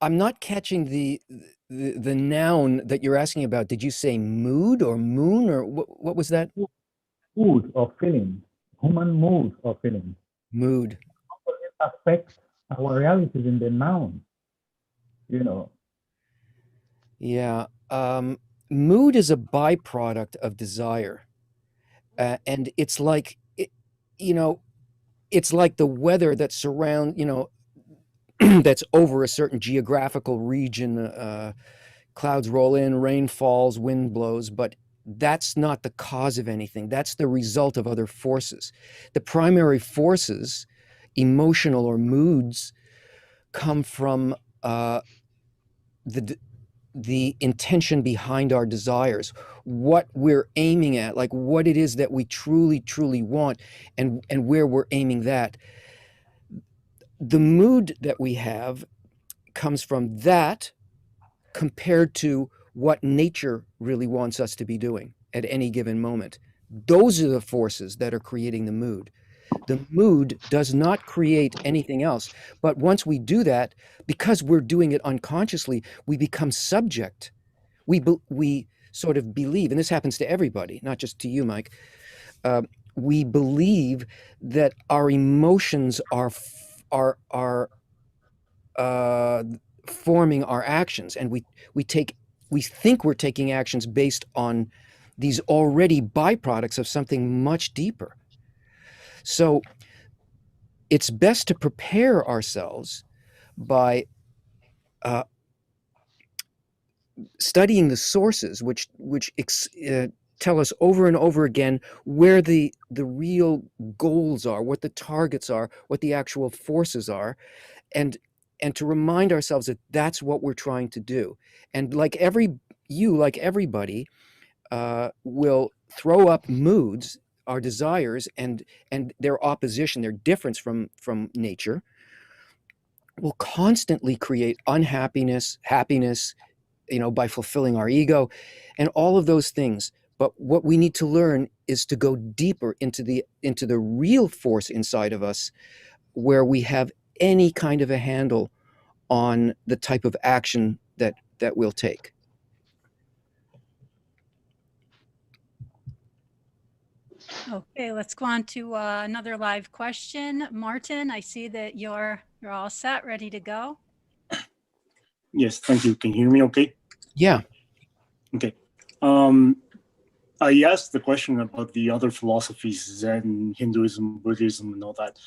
Speaker 2: I'm not catching the noun that you're asking about. Did you say mood or moon or what was that?
Speaker 10: Mood or feeling, human mood or feeling.
Speaker 2: Mood.
Speaker 10: How does it affect our realities in the noun? You know.
Speaker 2: Yeah. Mood is a byproduct of desire. And it's like, you know, it's like the weather that surrounds, you know, that's over a certain geographical region. Clouds roll in, rain falls, wind blows, but that's not the cause of anything. That's the result of other forces. The primary forces, emotional or moods, come from the intention behind our desires, what we're aiming at, like what it is that we truly, truly want, and where we're aiming that. The mood that we have comes from that compared to what nature really wants us to be doing at any given moment. Those are the forces that are creating the mood. The mood does not create anything else. But once we do that, because we're doing it unconsciously, we become subject. We sort of believe, and this happens to everybody, not just to you, Mike. We believe that our emotions are forming our actions, and we think we're taking actions based on these already byproducts of something much deeper. So it's best to prepare ourselves by studying the sources which tell us over and over again where the real goals are, what the targets are, what the actual forces are, and to remind ourselves that that's what we're trying to do. And like everybody will throw up moods, our desires, and their opposition, their difference from nature, will constantly create unhappiness, happiness, you know, by fulfilling our ego and all of those things. But what we need to learn is to go deeper into the real force inside of us, where we have any kind of a handle on the type of action that we'll take.
Speaker 1: Okay, let's go on to another live question. Martin, I see that you're all set, ready to go.
Speaker 13: Yes, thank you. Can you hear me okay?
Speaker 2: Yeah.
Speaker 13: Okay. I asked the question about the other philosophies, Zen, Hinduism, Buddhism, and all that.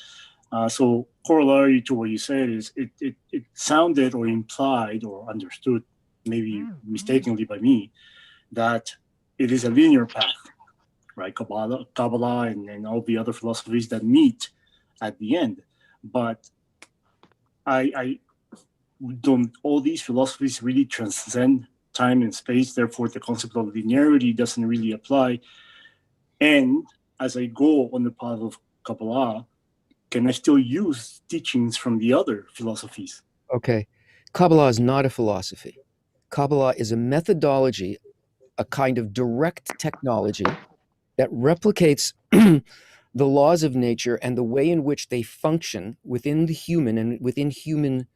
Speaker 13: So corollary to what you said is it sounded or implied or understood maybe mistakenly by me, that it is a linear path, right? Kabbalah and all the other philosophies that meet at the end. But I don't, all these philosophies really transcend time and space. Therefore, the concept of linearity doesn't really apply. And as I go on the path of Kabbalah, can I still use teachings from the other philosophies?
Speaker 2: Okay. Kabbalah is not a philosophy. Kabbalah is a methodology, a kind of direct technology that replicates the laws of nature and the way in which they function within the human and within human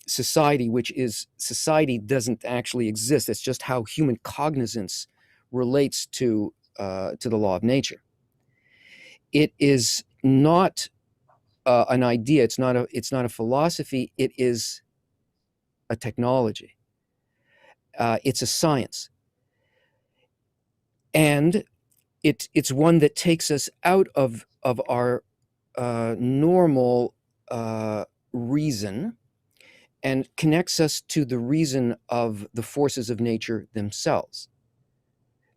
Speaker 2: society, which is society doesn't actually exist. It's just how human cognizance relates to the law of nature. It is not an idea. It's not a philosophy. It is a technology. It's a science, and it's one that takes us out of our normal reason and connects us to the reason of the forces of nature themselves.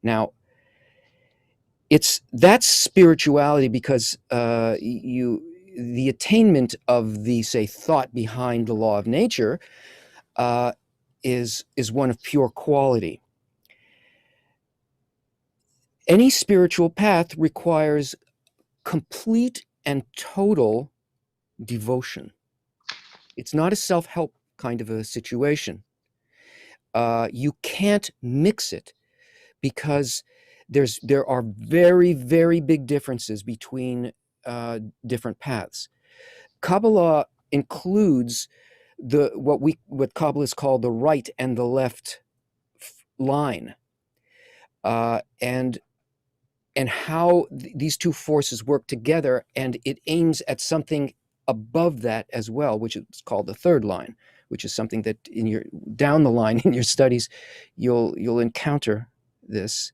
Speaker 2: Now, that's spirituality, because the attainment of the, say, thought behind the law of nature is one of pure quality. Any spiritual path requires complete and total devotion. It's not a self-help kind of a situation. You can't mix it, because there are very, very big differences between different paths. Kabbalah includes what Kabbalists call the right and the left line, and how these two forces work together, and it aims at something above that as well, which is called the third line, which is something that down the line in your studies you'll encounter this.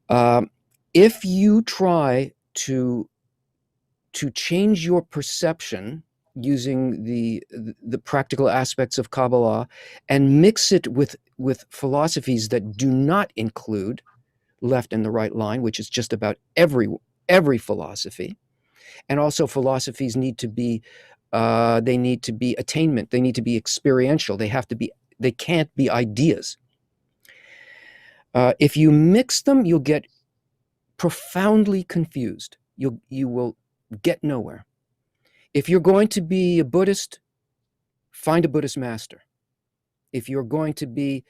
Speaker 2: If you try to change your perception using the practical aspects of Kabbalah and mix it with philosophies that do not include left and the right line, which is just about every philosophy, and also philosophies need to be they need to be attainment, they need to be experiential, they can't be ideas. If you mix them, you'll get profoundly confused. You will get nowhere. If you're going to be a Buddhist, find a Buddhist master. If you're going to be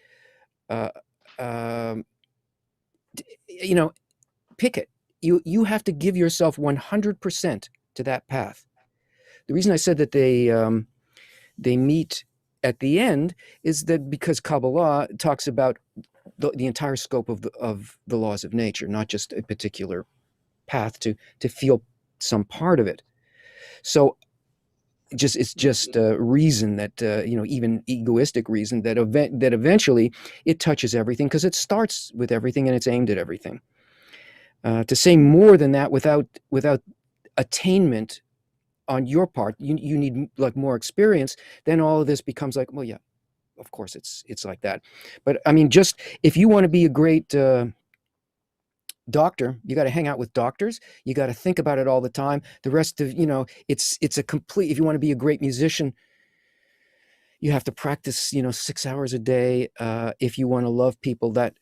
Speaker 2: pick it. You have to give yourself 100% to that path. The reason I said that they meet at the end is that because Kabbalah talks about the entire scope of the laws of nature, not just a particular path to feel some part of it. So it's just a reason that even egoistic reason that eventually it touches everything, because it starts with everything and it's aimed at everything. To say more than that without attainment on your part, you need like more experience. Then all of this becomes like, well, yeah, of course it's like that. But I mean, just if you want to be a great doctor, you got to hang out with doctors. You got to think about it all the time. The rest of it's a complete. If you want to be a great musician, you have to practice 6 hours a day. If you want to love people that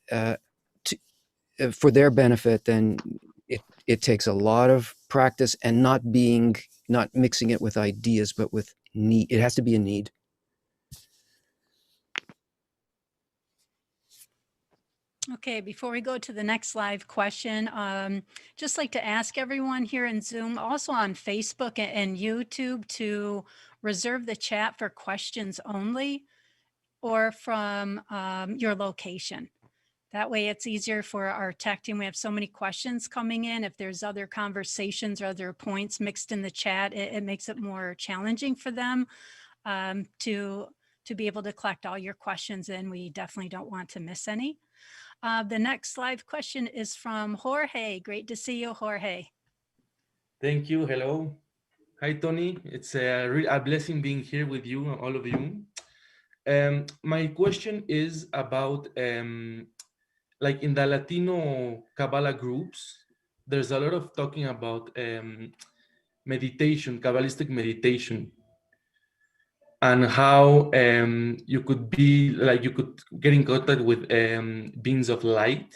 Speaker 2: for their benefit, then it takes a lot of practice and not mixing it with ideas, but with need. It has to be a need.
Speaker 1: Okay, before we go to the next live question, just like to ask everyone here in Zoom, also on Facebook and YouTube, to reserve the chat for questions only, or from your location. That way it's easier for our tech team. We have so many questions coming in. If there's other conversations or other points mixed in the chat, it makes it more challenging for them to be able to collect all your questions in. We definitely don't want to miss any. The next live question is from Jorge. Great to see you, Jorge.
Speaker 14: Thank you. Hello. Hi, Tony. It's a blessing being here with you, all of you. My question is about like in the Latino Kabbalah groups, there's a lot of talking about meditation, Kabbalistic meditation, and how you could be like, you could get in contact with beings of light.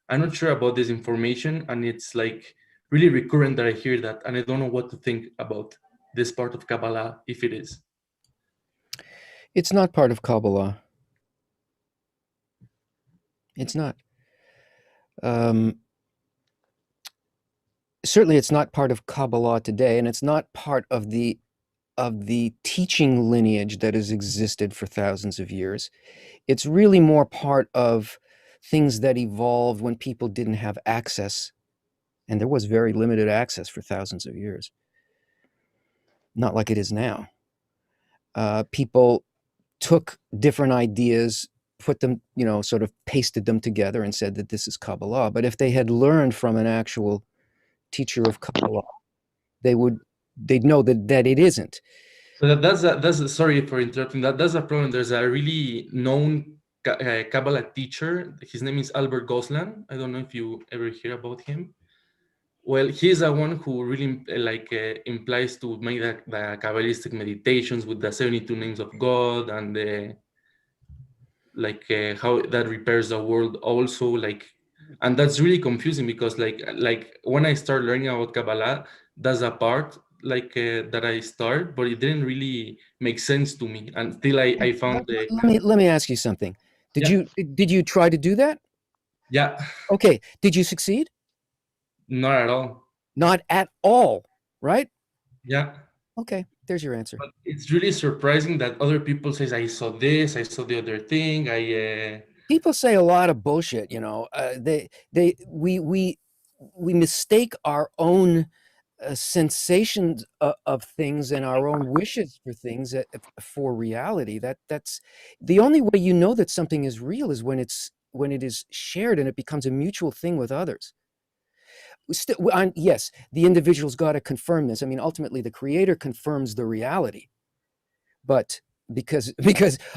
Speaker 14: I'm not sure about this information, and it's like really recurrent that I hear that, and I don't know what to think about this part of Kabbalah, if it is.
Speaker 2: It's not part of Kabbalah. It's not. Certainly, it's not part of Kabbalah today, and it's not part of the teaching lineage that has existed for thousands of years. It's really more part of things that evolved when people didn't have access, and there was very limited access for thousands of years. Not like it is now. People took different ideas, put them, sort of pasted them together and said that this is Kabbalah. But if they had learned from an actual teacher of Kabbalah, they'd know that it isn't.
Speaker 14: So that's sorry for interrupting. That's a problem. There's a really known Kabbalah teacher. His name is Albert Goslan. I don't know if you ever hear about him. Well, he's the one who really implies to make the Kabbalistic meditations with the 72 names of God, and how that repairs the world also, and that's really confusing because like when I start learning about Kabbalah, that's a part that I start, but it didn't really make sense to me until I found the.
Speaker 2: Let me ask you something. Did you try to do that?
Speaker 14: Yeah.
Speaker 2: Okay. Did you succeed?
Speaker 14: Not at all.
Speaker 2: Not at all, right?
Speaker 14: Yeah.
Speaker 2: Okay, there's your answer.
Speaker 14: But it's really surprising that other people says, I saw this, I saw the other thing.
Speaker 2: People say a lot of bullshit, we mistake our own sensations of things and our own wishes for things for reality. That's the only way you know that something is real is when it is shared and it becomes a mutual thing with others. Yes, the individual's got to confirm this. I mean, ultimately, the creator confirms the reality, but because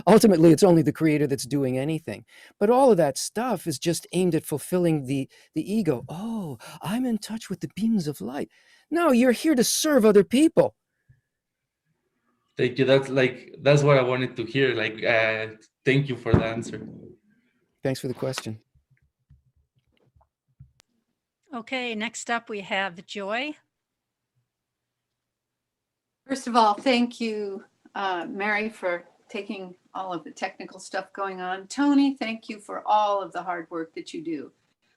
Speaker 2: ultimately it's only the creator that's doing anything. But all of that stuff is just aimed at fulfilling the ego. Oh, I'm in touch with the beings of light. No, you're here to serve other people.
Speaker 14: Thank you. That's what I wanted to hear. Thank you for the answer.
Speaker 2: Thanks for the question.
Speaker 1: Okay, next up we have Joy.
Speaker 15: First of all, thank you, Mary, for taking all of the technical stuff going on. Tony, thank you for all of the hard work that you do.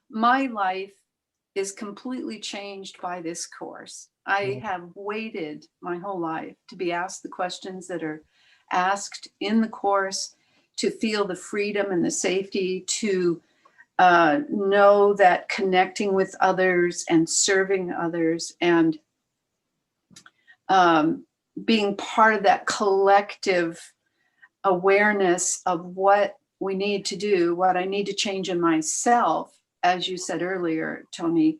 Speaker 15: My life is completely changed by this course. I have waited my whole life to be asked the questions that are asked in the course, to feel the freedom and the safety, to know that connecting with others and serving others and being part of that collective awareness of what we need to do, what I need to change in myself, as you said earlier, Tony,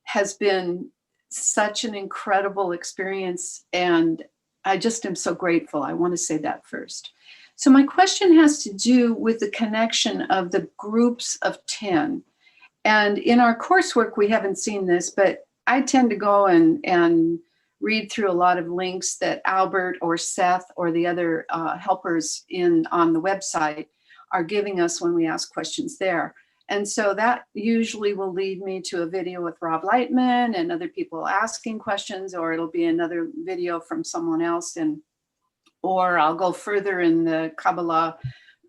Speaker 15: has been such an incredible experience. And I just am so grateful. I want to say that first. So my question has to do with the connection of the groups of 10. And in our coursework, we haven't seen this, but I tend to go and read through a lot of links that Albert or Seth or the other helpers on the website are giving us when we ask questions there. And so that usually will lead me to a video with Rob Lightman and other people asking questions, or it'll be another video from someone else, or I'll go further in the Kabbalah,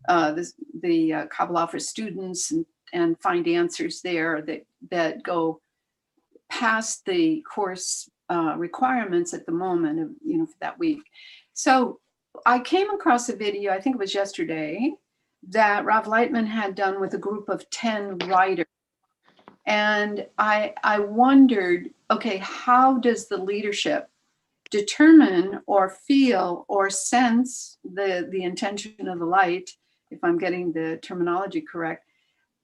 Speaker 15: the Kabbalah for students, and find answers there that go past the course requirements at the moment of, for that week. So I came across a video, I think it was yesterday, that Rob Lightman had done with a group of 10 writers. And I wondered, okay, how does the leadership determine or feel or sense the intention of the light, if I'm getting the terminology correct,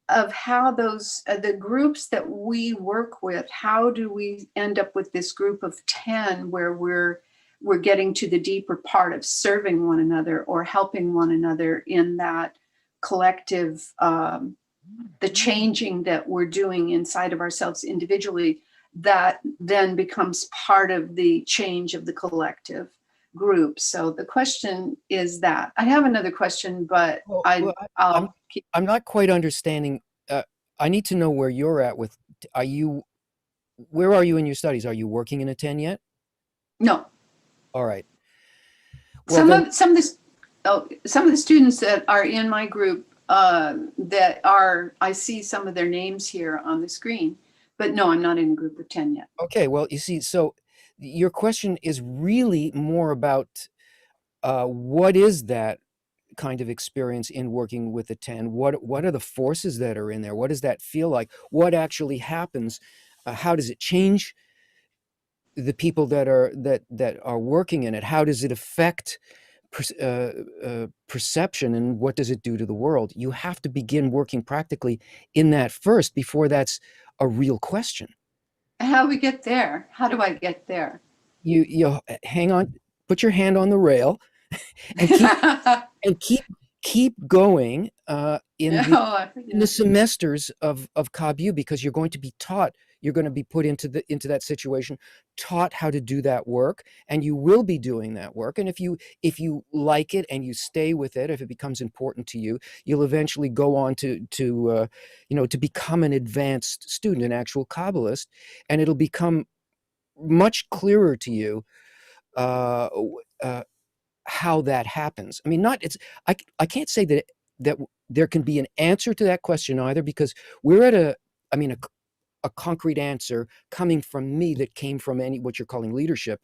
Speaker 15: of how those, the groups that we work with, how do we end up with this group of 10 where we're we're getting to the deeper part of serving one another or helping one another in that collective, the changing that we're doing inside of ourselves individually, that then becomes part of the change of the collective group. So the question is that. I have another question, but
Speaker 2: I'm not quite understanding. I need to know where you're at with, where are you in your studies? Are you working in a 10 yet?
Speaker 15: No.
Speaker 2: All right. Well,
Speaker 15: some of the students that are in my group I see some of their names here on the screen, but no, I'm not in a group of 10 yet.
Speaker 2: okay. Well, you see, so your question is really more about what is that kind of experience in working with a 10? What are the forces that are in there? What does that feel like? What actually happens? How does it change the people that are working in it? How does it affect perception, and what does it do to the world? You have to begin working practically in that first before that's a real question.
Speaker 15: How do we get there? How do I get there?
Speaker 2: You hang on, put your hand on the rail, and keep going in the semesters of KABU, because you're going to be taught. You're going to be put into that situation, taught how to do that work, and you will be doing that work. And if you like it and you stay with it, if it becomes important to you, you'll eventually go on to become an advanced student, an actual Kabbalist, and it'll become much clearer to you how that happens. I mean, I can't say that there can be an answer to that question either, because we're at a concrete answer coming from me that came from what you're calling leadership.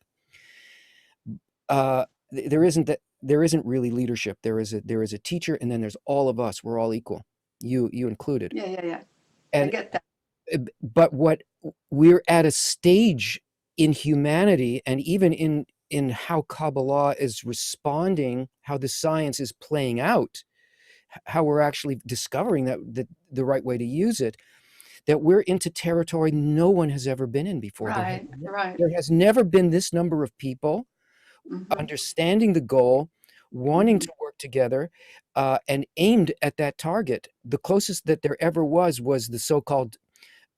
Speaker 2: There isn't really leadership. There is a teacher, and then there's all of us. We're all equal, you included.
Speaker 15: Yeah.
Speaker 2: And,
Speaker 15: I get that.
Speaker 2: But what we're at a stage in humanity, and even in how Kabbalah is responding, how the science is playing out, how we're actually discovering that the right way to use it, that we're into territory no one has ever been in before.
Speaker 15: Right.
Speaker 2: There has never been this number of people understanding the goal, wanting to work together, and aimed at that target. The closest that there ever was the so-called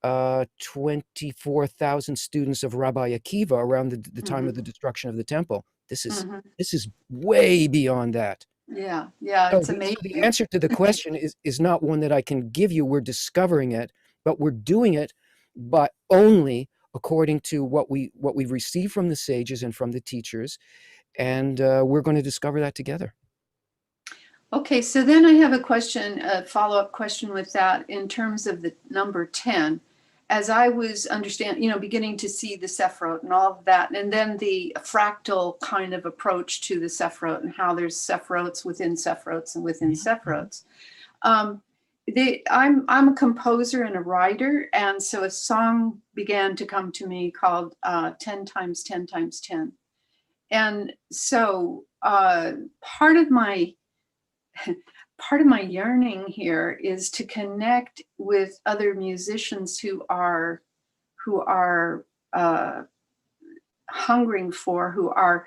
Speaker 2: 24,000 students of Rabbi Akiva around the time of the destruction of the temple. This is way beyond that.
Speaker 15: Yeah,
Speaker 2: So
Speaker 15: it's amazing.
Speaker 2: the answer to the question is not one that I can give you. We're discovering it, but we're doing it, but only according to what we receive from the sages and from the teachers, and we're going to discover that together.
Speaker 15: Okay, so then I have a follow-up question with that in terms of the number 10. As I was beginning to see the Sephiroth and all of that, and then the fractal kind of approach to the Sephiroth and how there's Sephiroths within Sephiroths and within Sephiroths. I'm a composer and a writer, and so a song began to come to me called 10 times 10 times 10. And so part of my yearning here is to connect with other musicians who are hungering for, who are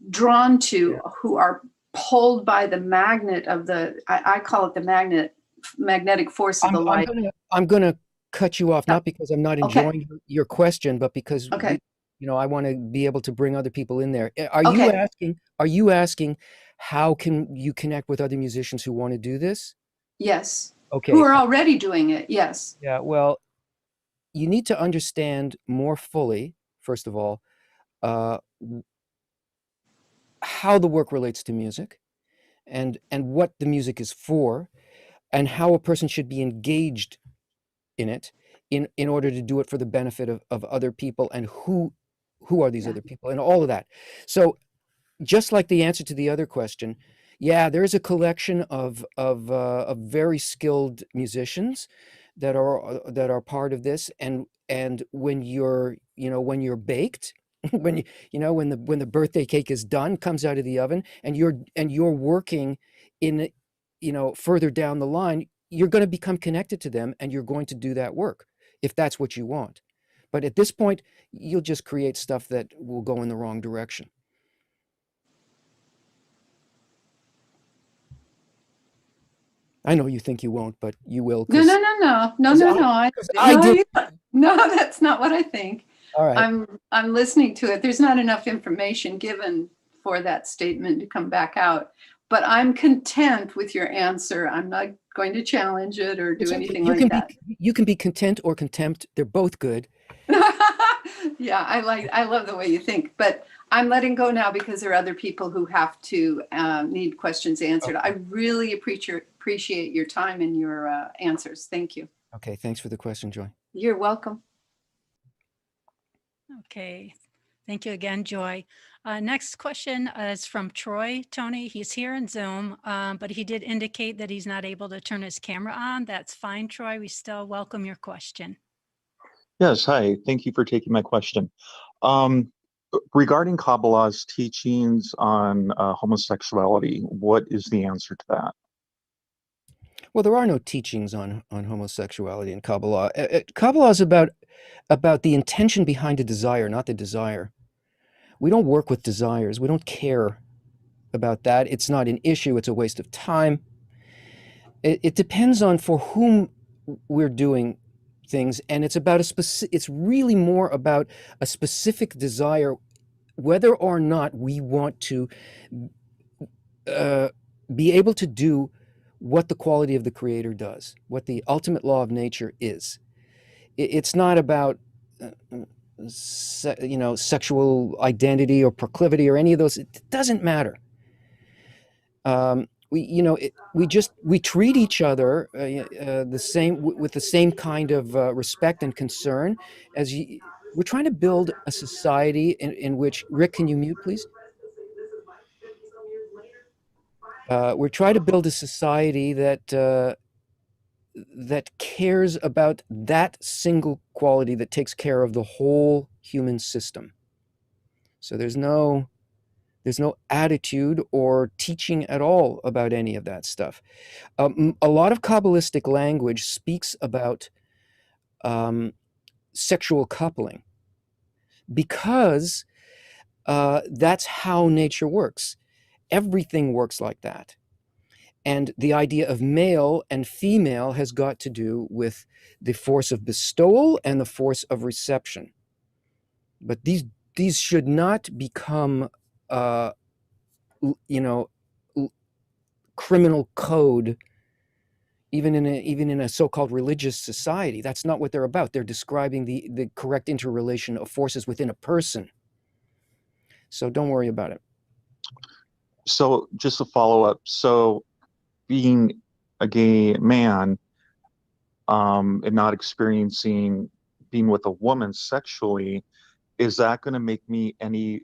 Speaker 15: drawn to, who are pulled by the magnet of I call it the magnetic force of the light.
Speaker 2: I'm going to cut you off, not because I'm not enjoying your question, but because I want to be able to bring other people in there. Are you asking how can you connect with other musicians who want to do this?
Speaker 15: Yes.
Speaker 2: Okay.
Speaker 15: Who are already doing it? Yes.
Speaker 2: Yeah. Well, you need to understand more fully, first of all, how the work relates to music, and what the music is for, and how a person should be engaged in it in order to do it for the benefit of other people, and who are these other people, and all of that. So just like the answer to the other question, there's a collection of very skilled musicians that are part of this, and when you're baked, when the birthday cake is done, comes out of the oven, and you're working in further down the line, you're going to become connected to them, and you're going to do that work if that's what you want. But at this point, you'll just create stuff that will go in the wrong direction. I know you think you won't, but you will.
Speaker 15: No, no, no, no, no, no, no.
Speaker 2: I do.
Speaker 15: No, that's not what I think.
Speaker 2: All right.
Speaker 15: I'm listening to it. There's not enough information given for that statement to come back out. But I'm content with your answer. I'm not going to challenge it or do anything like that.
Speaker 2: You can be content or contempt. They're both good.
Speaker 15: Yeah, I love the way you think, but I'm letting go now because there are other people who have to need questions answered. I really appreciate your time and your answers. Thank you.
Speaker 2: Okay, thanks for the question, Joy.
Speaker 15: You're welcome.
Speaker 1: Okay, thank you again, Joy. Next question is from Troy. Tony, he's here in Zoom, but he did indicate that he's not able to turn his camera on. That's fine, Troy. We still welcome your question.
Speaker 16: Yes, hi. Thank you for taking my question. Regarding Kabbalah's teachings on homosexuality, what is the answer to that?
Speaker 2: Well, there are no teachings on homosexuality in Kabbalah. Kabbalah is about the intention behind a desire, not the desire. We don't work with desires. We don't care about that. It's not an issue. It's a waste of time. It depends on for whom we're doing things, and it's about it's really more about a specific desire, whether or not we want to be able to do what the quality of the Creator does, what the ultimate law of nature is. It's not about sexual identity or proclivity or any of those. It doesn't matter. We treat each other with the same kind of respect and concern as we're trying to build a society in which, Rick, can you mute, please? We're trying to build a society that cares about that single quality that takes care of the whole human system. So there's no attitude or teaching at all about any of that stuff. A lot of Kabbalistic language speaks about sexual coupling because that's how nature works. Everything works like that. And the idea of male and female has got to do with the force of bestowal and the force of reception. But these should not become criminal code, even in a so-called religious society. That's not what they're about. They're describing the correct interrelation of forces within a person. So don't worry about it.
Speaker 16: So just a follow-up. So being a gay man and not experiencing being with a woman sexually, is that going to make me any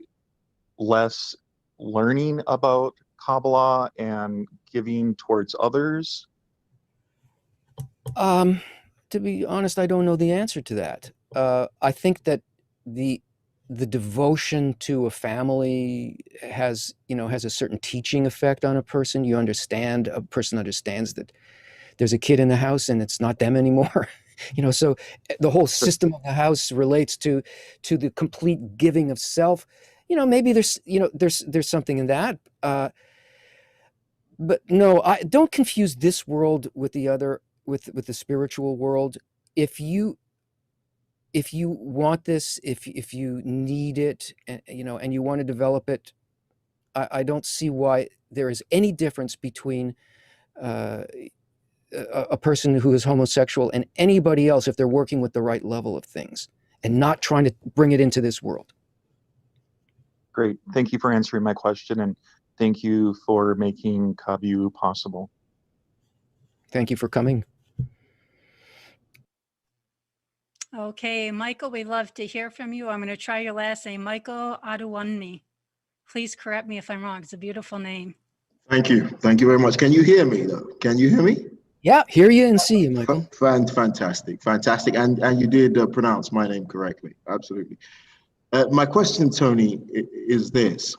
Speaker 16: less learning about Kabbalah and giving towards others?
Speaker 2: To be honest, I don't know the answer to that. I think that the devotion to a family has a certain teaching effect on a person. A person understands that there's a kid in the house and it's not them anymore. So the whole system of the house relates to the complete giving of self. Maybe there's something in that. But no, don't confuse this world with the other, with the spiritual world. If you want this, if you need it, and you want to develop it, I don't see why there is any difference between a person who is homosexual and anybody else if they're working with the right level of things and not trying to bring it into this world.
Speaker 16: Great. Thank you for answering my question, and thank you for making KABU possible.
Speaker 2: Thank you for coming.
Speaker 1: Okay, Michael, we'd love to hear from you. I'm going to try your last name, Michael Aduwanmi. Please correct me if I'm wrong. It's a beautiful name.
Speaker 17: Thank you. Thank you very much. Can you hear me though? Can you hear me?
Speaker 2: Yeah, hear you and see you, Michael.
Speaker 17: Fantastic. And you did pronounce my name correctly. Absolutely. My question, Tony, is this.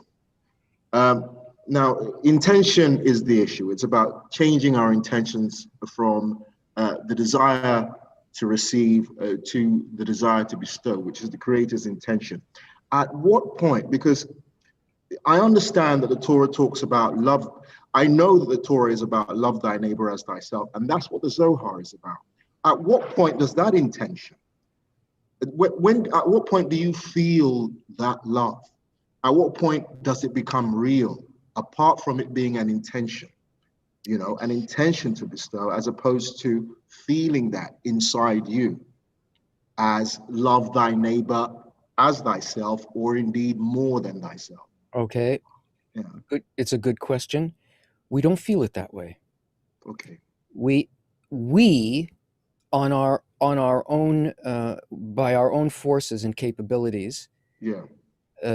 Speaker 17: Now, intention is the issue. It's about changing our intentions from the desire to receive to the desire to bestow, which is the Creator's intention. At what point, because I understand that the Torah talks about love. I know that the Torah is about love thy neighbor as thyself, and that's what the Zohar is about. At what point does that intention, at what point do you feel that love? At what point does it become real, apart from it being an intention, an intention to bestow, as opposed to feeling that inside you as love thy neighbor as thyself, or indeed more than thyself?
Speaker 2: Okay.
Speaker 17: Yeah.
Speaker 2: It's a good question. We don't feel it that way.
Speaker 17: Okay.
Speaker 2: We on our own, by our own forces and capabilities,
Speaker 17: Yeah.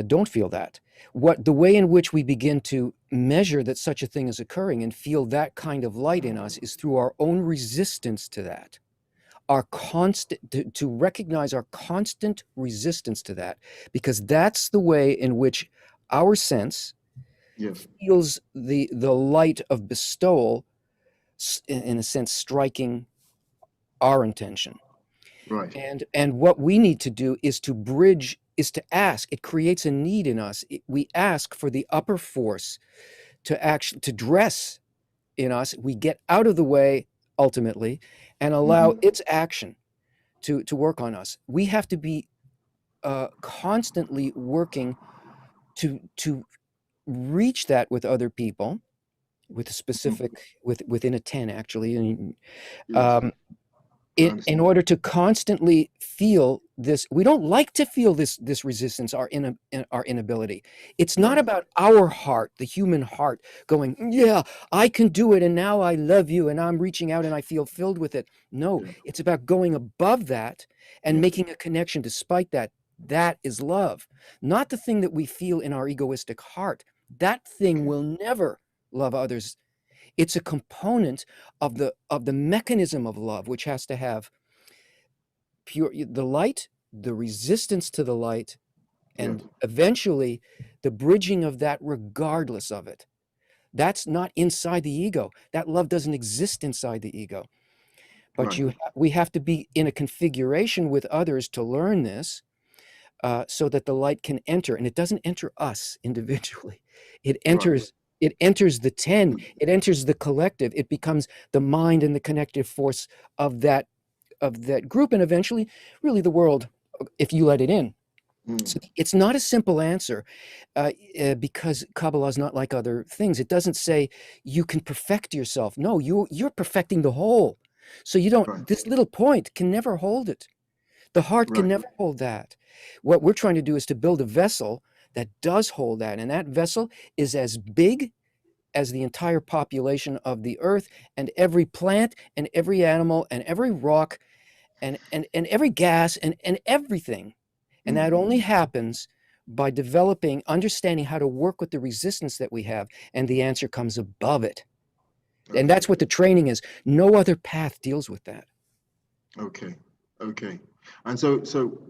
Speaker 2: Don't feel that. The way in which we begin to measure that such a thing is occurring and feel that kind of light in us is through our own resistance to that. Our constant, to recognize our constant resistance to that, because that's the way in which our sense feels the light of bestowal, in a sense, striking our intention.
Speaker 17: Right.
Speaker 2: And what we need to do is to bridge, is to ask. It creates a need in us. We ask for the upper force to dress in us. We get out of the way ultimately and allow its action to work on us. We have to be constantly working to reach that with other people, with a specific, within a 10 actually, and in order to constantly feel this. We don't like to feel this resistance, our inability. It's not about our heart, the human heart, going, yeah, I can do it, and now I love you, and I'm reaching out and I feel filled with it. No, it's about going above that and making a connection despite that. That is love, not the thing that we feel in our egoistic heart. That thing will never love others. It's a component of the mechanism of love, which has to have the light, the resistance to the light, and eventually the bridging of that regardless of it. That's not inside the ego. That love doesn't exist inside the ego. But we have to be in a configuration with others to learn this, so that the light can enter, and it doesn't enter us individually. It enters. It enters the 10. It enters the collective. It becomes the mind and the connective force of that group, and eventually, really, the world, if you let it in. So it's not a simple answer, because Kabbalah is not like other things. It doesn't say you can perfect yourself. No, you're perfecting the whole. So you don't. This little point can never hold it. The heart can never hold that. What we're trying to do is to build a vessel that does hold that, and that vessel is as big as the entire population of the earth, and every plant and every animal and every rock and every gas and everything. And that only happens by developing, understanding how to work with the resistance that we have, and the answer comes above it. And that's what the training is. No other path deals with that.
Speaker 17: Okay. And so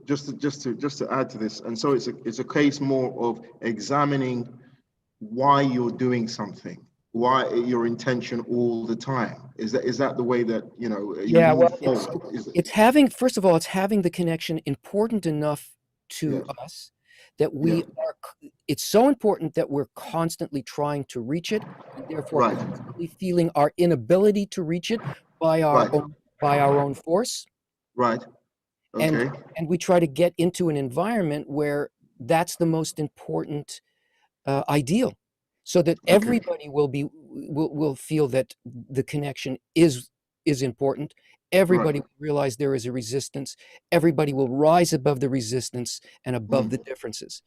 Speaker 17: just to add to this, and so it's a case more of examining why you're doing something, why your intention all the time. Is that the way that you move forward?
Speaker 2: It's having, first of all, it's having the connection important enough to us that we are. It's so important that we're constantly trying to reach it, and therefore constantly feeling our inability to reach it by our own force.
Speaker 17: Right. Okay.
Speaker 2: And we try to get into an environment where that's the most important ideal, so that everybody will feel that the connection is important. Everybody will realize there is a resistance. Everybody will rise above the resistance and above the differences.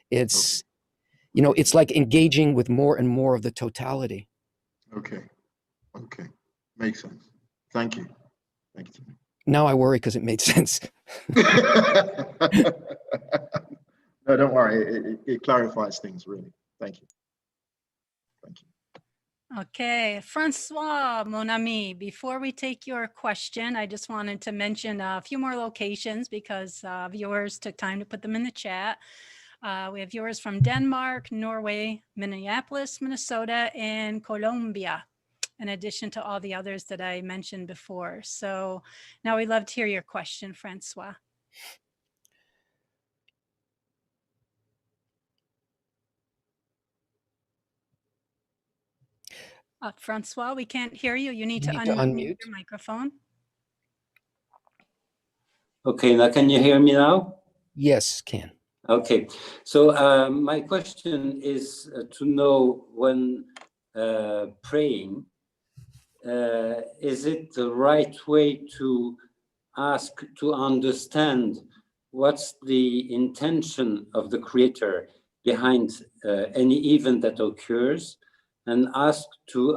Speaker 2: It's it's like engaging with more and more of the totality.
Speaker 17: Okay. Makes sense. Thank you.
Speaker 2: Now I worry because it made sense.
Speaker 17: No, don't worry. It clarifies things, really. Thank you.
Speaker 1: Okay, Francois, mon ami, before we take your question, I just wanted to mention a few more locations because viewers took time to put them in the chat. We have viewers from Denmark, Norway, Minneapolis, Minnesota, and Colombia, in addition to all the others that I mentioned before. So now we'd love to hear your question, Francois. Francois, we can't hear you. You need
Speaker 2: You
Speaker 1: to
Speaker 2: need to
Speaker 1: unmute
Speaker 2: unmute.
Speaker 1: your microphone.
Speaker 18: Okay, now can you hear me now?
Speaker 2: Yes, can.
Speaker 18: Okay, so my question is to know when praying, is it the right way to ask to understand what's the intention of the creator behind any event that occurs, and ask to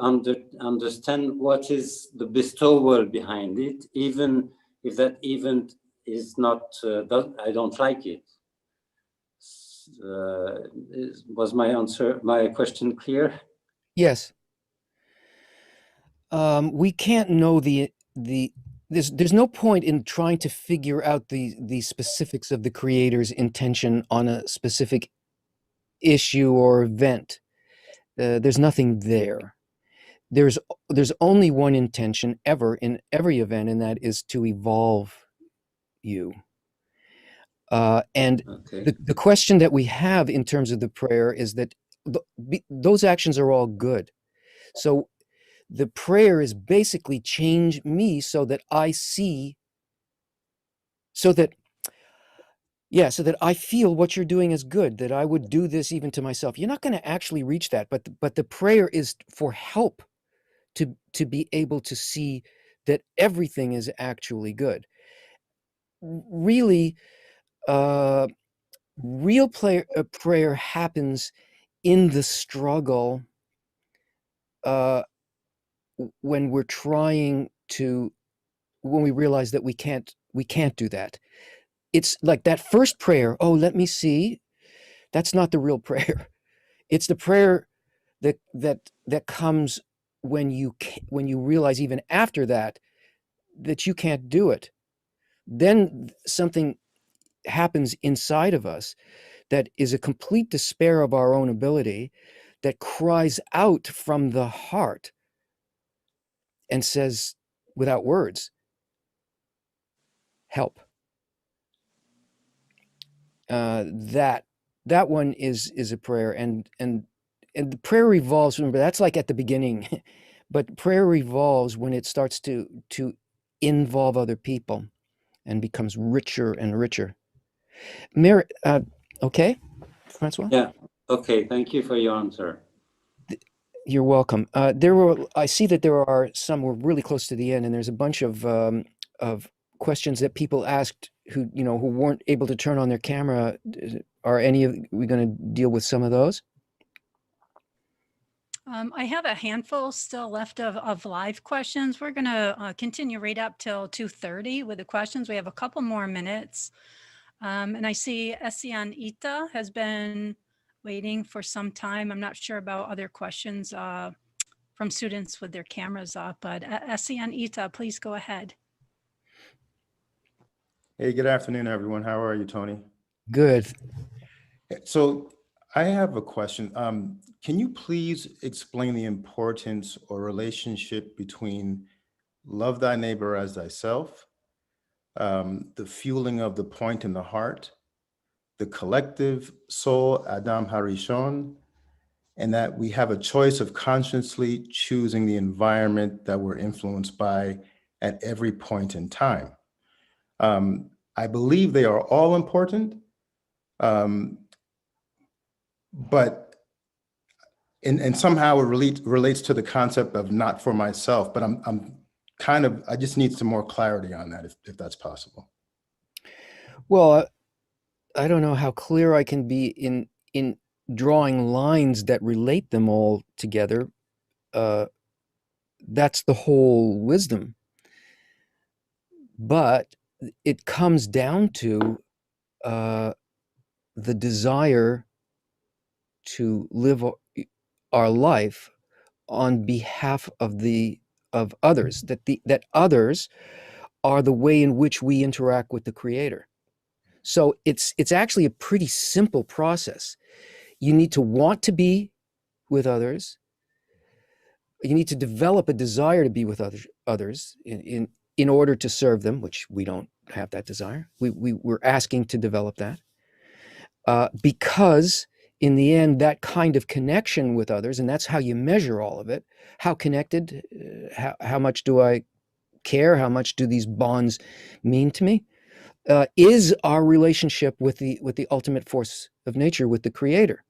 Speaker 18: understand what is the bestowal behind it, even if that event is not, I don't like it. Was my question clear?
Speaker 2: Yes. We can't know there's no point in trying to figure out the specifics of the creator's intention on a specific issue or event. There's nothing there. There's only one intention ever in every event, and that is to evolve you. And
Speaker 18: Okay.
Speaker 2: the question that we have in terms of the prayer is that those actions are all good. So the prayer is basically change me so that I see, so that I feel what you're doing is good, that I would do this even to myself. You're not going to actually reach that, but the prayer is for help to be able to see that everything is actually good. Really, real prayer happens in the struggle when we're trying to, when we realize that we can't do that. It's like that first prayer, oh, let me see. That's not the real prayer. It's the prayer that comes when you realize even after that you can't do it. Then something happens inside of us that is a complete despair of our own ability, that cries out from the heart and says without words, help. That one is a prayer, and the prayer revolves. Remember, that's like at the beginning, but prayer revolves when it starts to involve other people and becomes richer and richer. Mary, okay, Francois?
Speaker 18: Yeah, okay, thank you for your answer.
Speaker 2: You're welcome. I see that there are some, we're really close to the end, and there's a bunch of questions that people asked who weren't able to turn on their camera. Are we going to deal with some of those?
Speaker 1: I have a handful still left of live questions. We're going to continue right up till 2:30 with the questions. We have a couple more minutes. And I see Essian Ita has been waiting for some time. I'm not sure about other questions from students with their cameras up, but Essian Ita, please go ahead.
Speaker 19: Hey, good afternoon, everyone. How are you, Tony?
Speaker 2: Good.
Speaker 19: So I have a question. Can you please explain the importance or relationship between love thy neighbor as thyself, the fueling of the point in the heart, the collective soul, Adam Harishon, and that we have a choice of consciously choosing the environment that we're influenced by at every point in time? I believe they are all important, but and somehow it relates to the concept of not for myself. But I just need some more clarity on that, if that's possible.
Speaker 2: Well, I don't know how clear I can be in drawing lines that relate them all together. That's the whole wisdom. But it comes down to the desire to live our life on behalf of others, that others are the way in which we interact with the Creator. So it's actually a pretty simple process. You need to want to be with others. You need to develop a desire to be with others in order to serve them, which we don't have that desire. We're asking to develop that because in the end, that kind of connection with others, and that's how you measure all of it. How connected, how much do I care? How much do these bonds mean to me? Is our relationship with the ultimate force of nature, with the Creator.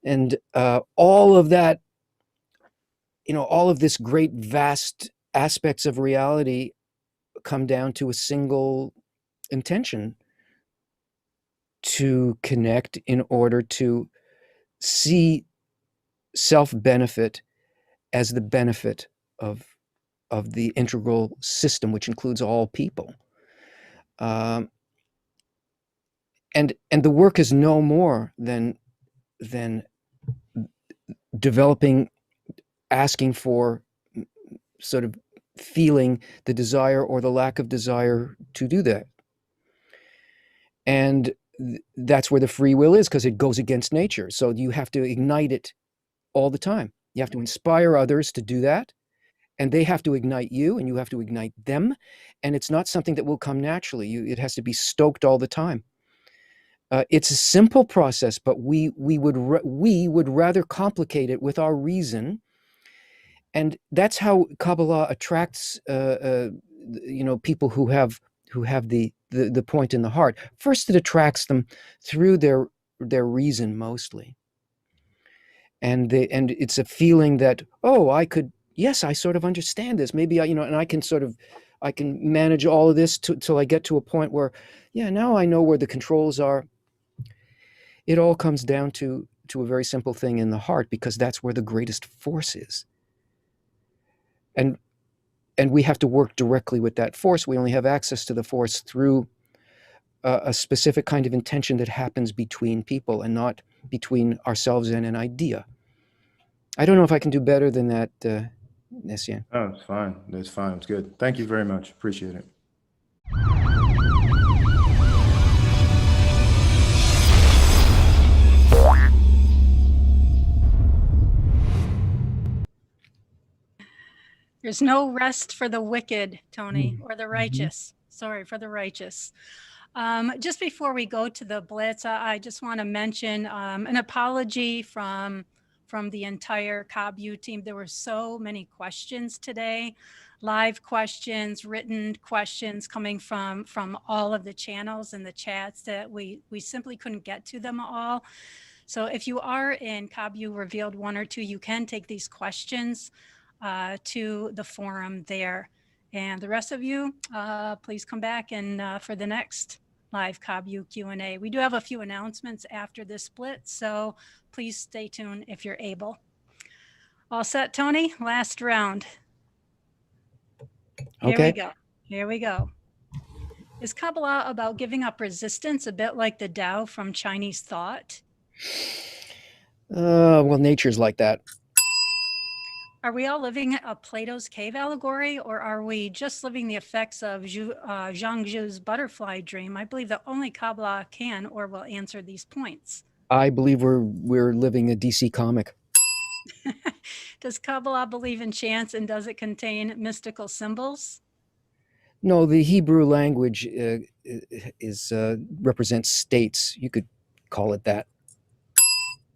Speaker 2: And all of that, all of this great, vast aspects of reality come down to a single intention: to connect in order to see self-benefit as the benefit of the integral system, which includes all people. And the work is no more than developing, asking for, sort of feeling the desire or the lack of desire to do that. And that's where the free will is, because it goes against nature. So you have to ignite it all the time. You have to inspire others to do that, and they have to ignite you, and you have to ignite them. And it's not something that will come naturally. It has to be stoked all the time. It's a simple process, but we would rather complicate it with our reason. And that's how Kabbalah attracts people who have the point in the heart. First, it attracts them through their reason mostly. And it's a feeling that, oh, I sort of understand this. Maybe and I can manage all of this till I get to a point where, now I know where the controls are. It all comes down to a very simple thing in the heart, because that's where the greatest force is. And we have to work directly with that force. We only have access to the force through a specific kind of intention that happens between people, and not between ourselves and an idea. I don't know if I can do better than that, Nessian.
Speaker 19: Oh, it's fine. It's fine. It's good. Thank you very much. Appreciate it.
Speaker 1: There's no rest for the wicked, Tony, or the righteous. Sorry, for the righteous. Just before we go to the Blitz, I just want to mention an apology from the entire CobU team. There were so many questions today, live questions, written questions coming from all of the channels and the chats, that we simply couldn't get to them all. So if you are in CobU Revealed 1 or 2, you can take these questions to the forum there. And the rest of you, please come back and for the next live CobU Q&A. We do have a few announcements after this split, so please stay tuned if you're able. All set, Tony? Last round.
Speaker 2: Okay.
Speaker 1: Here we go. Is Kabbalah about giving up resistance, a bit like the Tao from Chinese thought?
Speaker 2: Well, nature's like that.
Speaker 1: Are we all living a Plato's cave allegory, or are we just living the effects of Zhang Zhu's butterfly dream? I believe that only Kabbalah can or will answer these points.
Speaker 2: I believe we're living a DC comic.
Speaker 1: Does Kabbalah believe in chance, and does it contain mystical symbols?
Speaker 2: No, the Hebrew language represents states. You could call it that.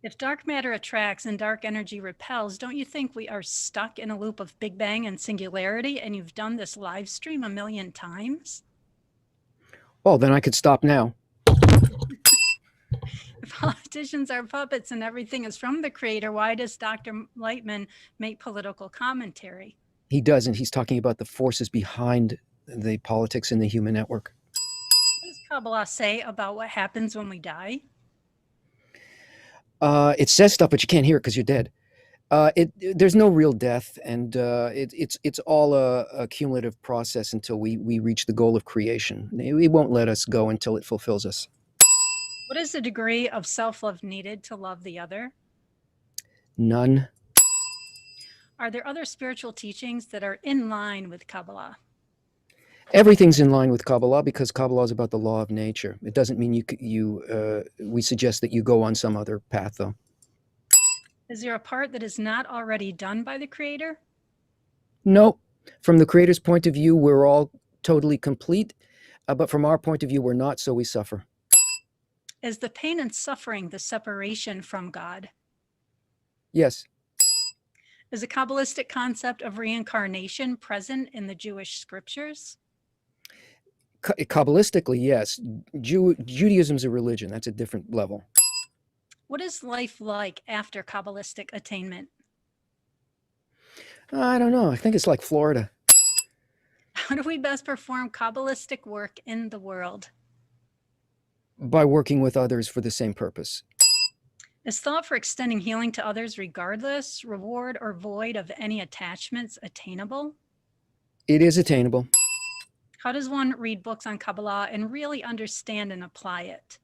Speaker 1: If dark matter attracts and dark energy repels, don't you think we are stuck in a loop of Big Bang and singularity, and you've done this live stream 1,000,000 times?
Speaker 2: Oh, then I could stop now.
Speaker 1: If politicians are puppets and everything is from the Creator, why does Dr. Lightman make political commentary?
Speaker 2: He doesn't. He's talking about the forces behind the politics in the human network.
Speaker 1: What does Kabbalah say about what happens when we die?
Speaker 2: It says stuff, but you can't hear it because you're dead. There's no real death, and it's all a cumulative process until we reach the goal of creation. It won't let us go until it fulfills us.
Speaker 1: What is the degree of self-love needed to love the other?
Speaker 2: None.
Speaker 1: Are there other spiritual teachings that are in line with Kabbalah?
Speaker 2: Everything's in line with Kabbalah, because Kabbalah is about the law of nature. It doesn't mean we suggest that you go on some other path, though.
Speaker 1: Is there a part that is not already done by the Creator?
Speaker 2: No. From the Creator's point of view, we're all totally complete, but from our point of view, we're not, so we suffer.
Speaker 1: Is the pain and suffering the separation from God?
Speaker 2: Yes.
Speaker 1: Is the Kabbalistic concept of reincarnation present in the Jewish scriptures?
Speaker 2: Kabbalistically, yes. Judaism's a religion. That's a different level.
Speaker 1: What is life like after Kabbalistic attainment?
Speaker 2: I don't know. I think it's like Florida.
Speaker 1: How do we best perform Kabbalistic work in the world?
Speaker 2: By working with others for the same purpose.
Speaker 1: Is thought for extending healing to others regardless, reward, or void of any attachments attainable?
Speaker 2: It is attainable.
Speaker 1: How does one read books on Kabbalah and really understand and apply it?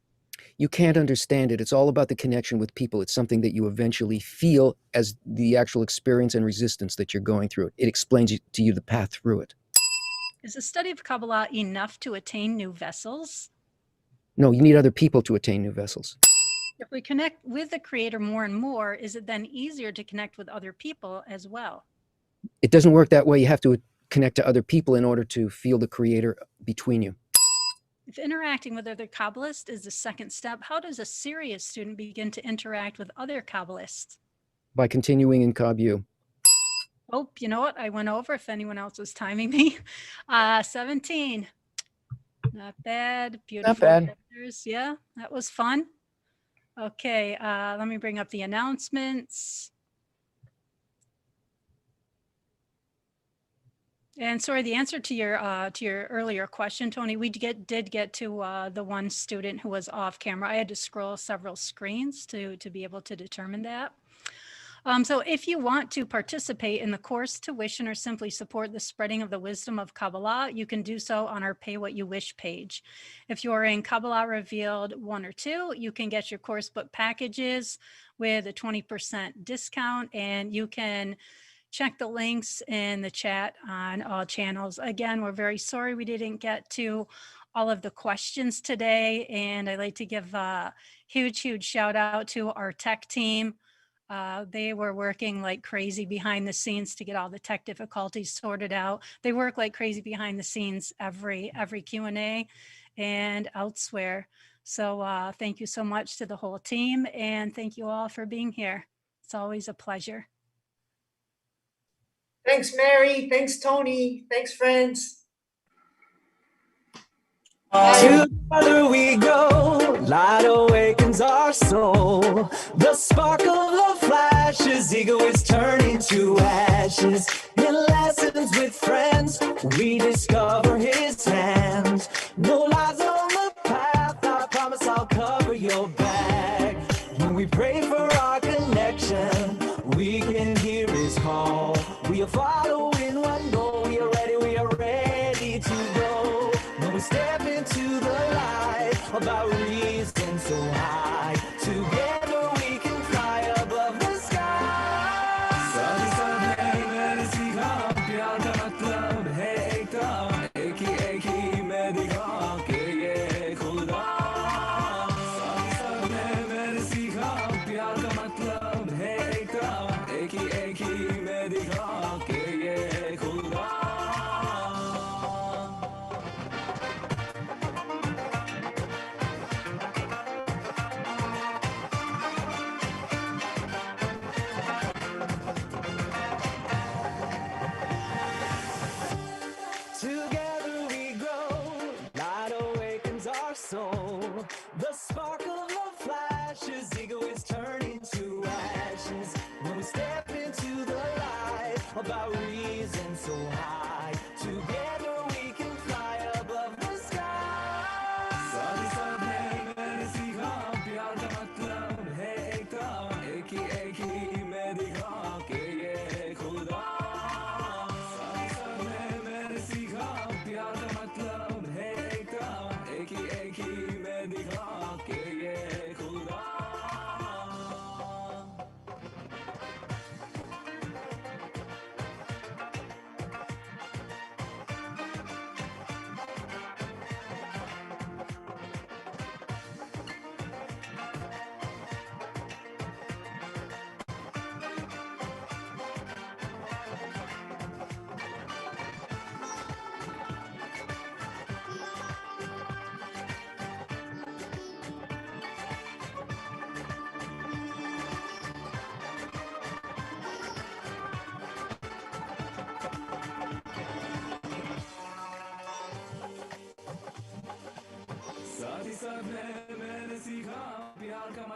Speaker 2: You can't understand it. It's all about the connection with people. It's something that you eventually feel as the actual experience and resistance that you're going through. It explains to you the path through it.
Speaker 1: Is the study of Kabbalah enough to attain new vessels?
Speaker 2: No, you need other people to attain new vessels.
Speaker 1: If we connect with the Creator more and more, is it then easier to connect with other people as well?
Speaker 2: It doesn't work that way. You have to connect to other people in order to feel the Creator between you.
Speaker 1: If interacting with other Kabbalists is the second step, how does a serious student begin to interact with other Kabbalists?
Speaker 2: By continuing in Kabu.
Speaker 1: Oh, you know what? I went over if anyone else was timing me. 17. Not bad. Beautiful.
Speaker 2: Not bad.
Speaker 1: Pictures. Yeah, that was fun. Okay, let me bring up the announcements. And sorry, the answer to your earlier question, Tony, we did get to the one student who was off camera. I had to scroll several screens to be able to determine that. So if you want to participate in the course tuition or simply support the spreading of the wisdom of Kabbalah, you can do so on our Pay What You Wish page. If you're in Kabbalah Revealed 1 or 2, you can get your course book packages with a 20% discount, and you can check the links in the chat on all channels. Again, we're very sorry we didn't get to all of the questions today, and I'd like to give a huge shout out to our tech team. They were working like crazy behind the scenes to get all the tech difficulties sorted out. They work like crazy behind the scenes every Q&A and elsewhere. So thank you so much to the whole team, and thank you all for being here. It's always a pleasure.
Speaker 20: Thanks, Mary. Thanks, Tony. Thanks, friends.
Speaker 21: Together we go, light awakens our soul. The sparkle of flashes, ego is turning to ashes. In lessons with friends, we discover his hand. No lies on the path, I promise I'll cover your back. When we pray for our connection, we can hear his call. We are following one goal, we are ready to go. When we step into the light, about reason so high, together we can fly above the sky. साथ साथ है मेरे सीखा प्यार का मतलब है एकदम एक ही मैं दिखा के ये खुदा. साथ साथ है मेरे सीखा प्यार का मतलब है एकदम एक ही मैं दिखा के ये खुदा. Together we grow, light awakens our soul. The sparkle of flashes, ego is turning to ashes. When we step into the light, about reason so high, together we can fly above the sky. साथ साथ है मैंने सीखा प्यार का मतलब है एकदम एक ही मैं दिखा के ये खुदा. साथ साथ है मैंने सीखा प्यार का मतलब है एकदम एक ही मैं दिखा के ये खुदा.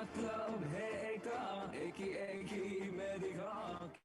Speaker 21: मतलब है एक ही एक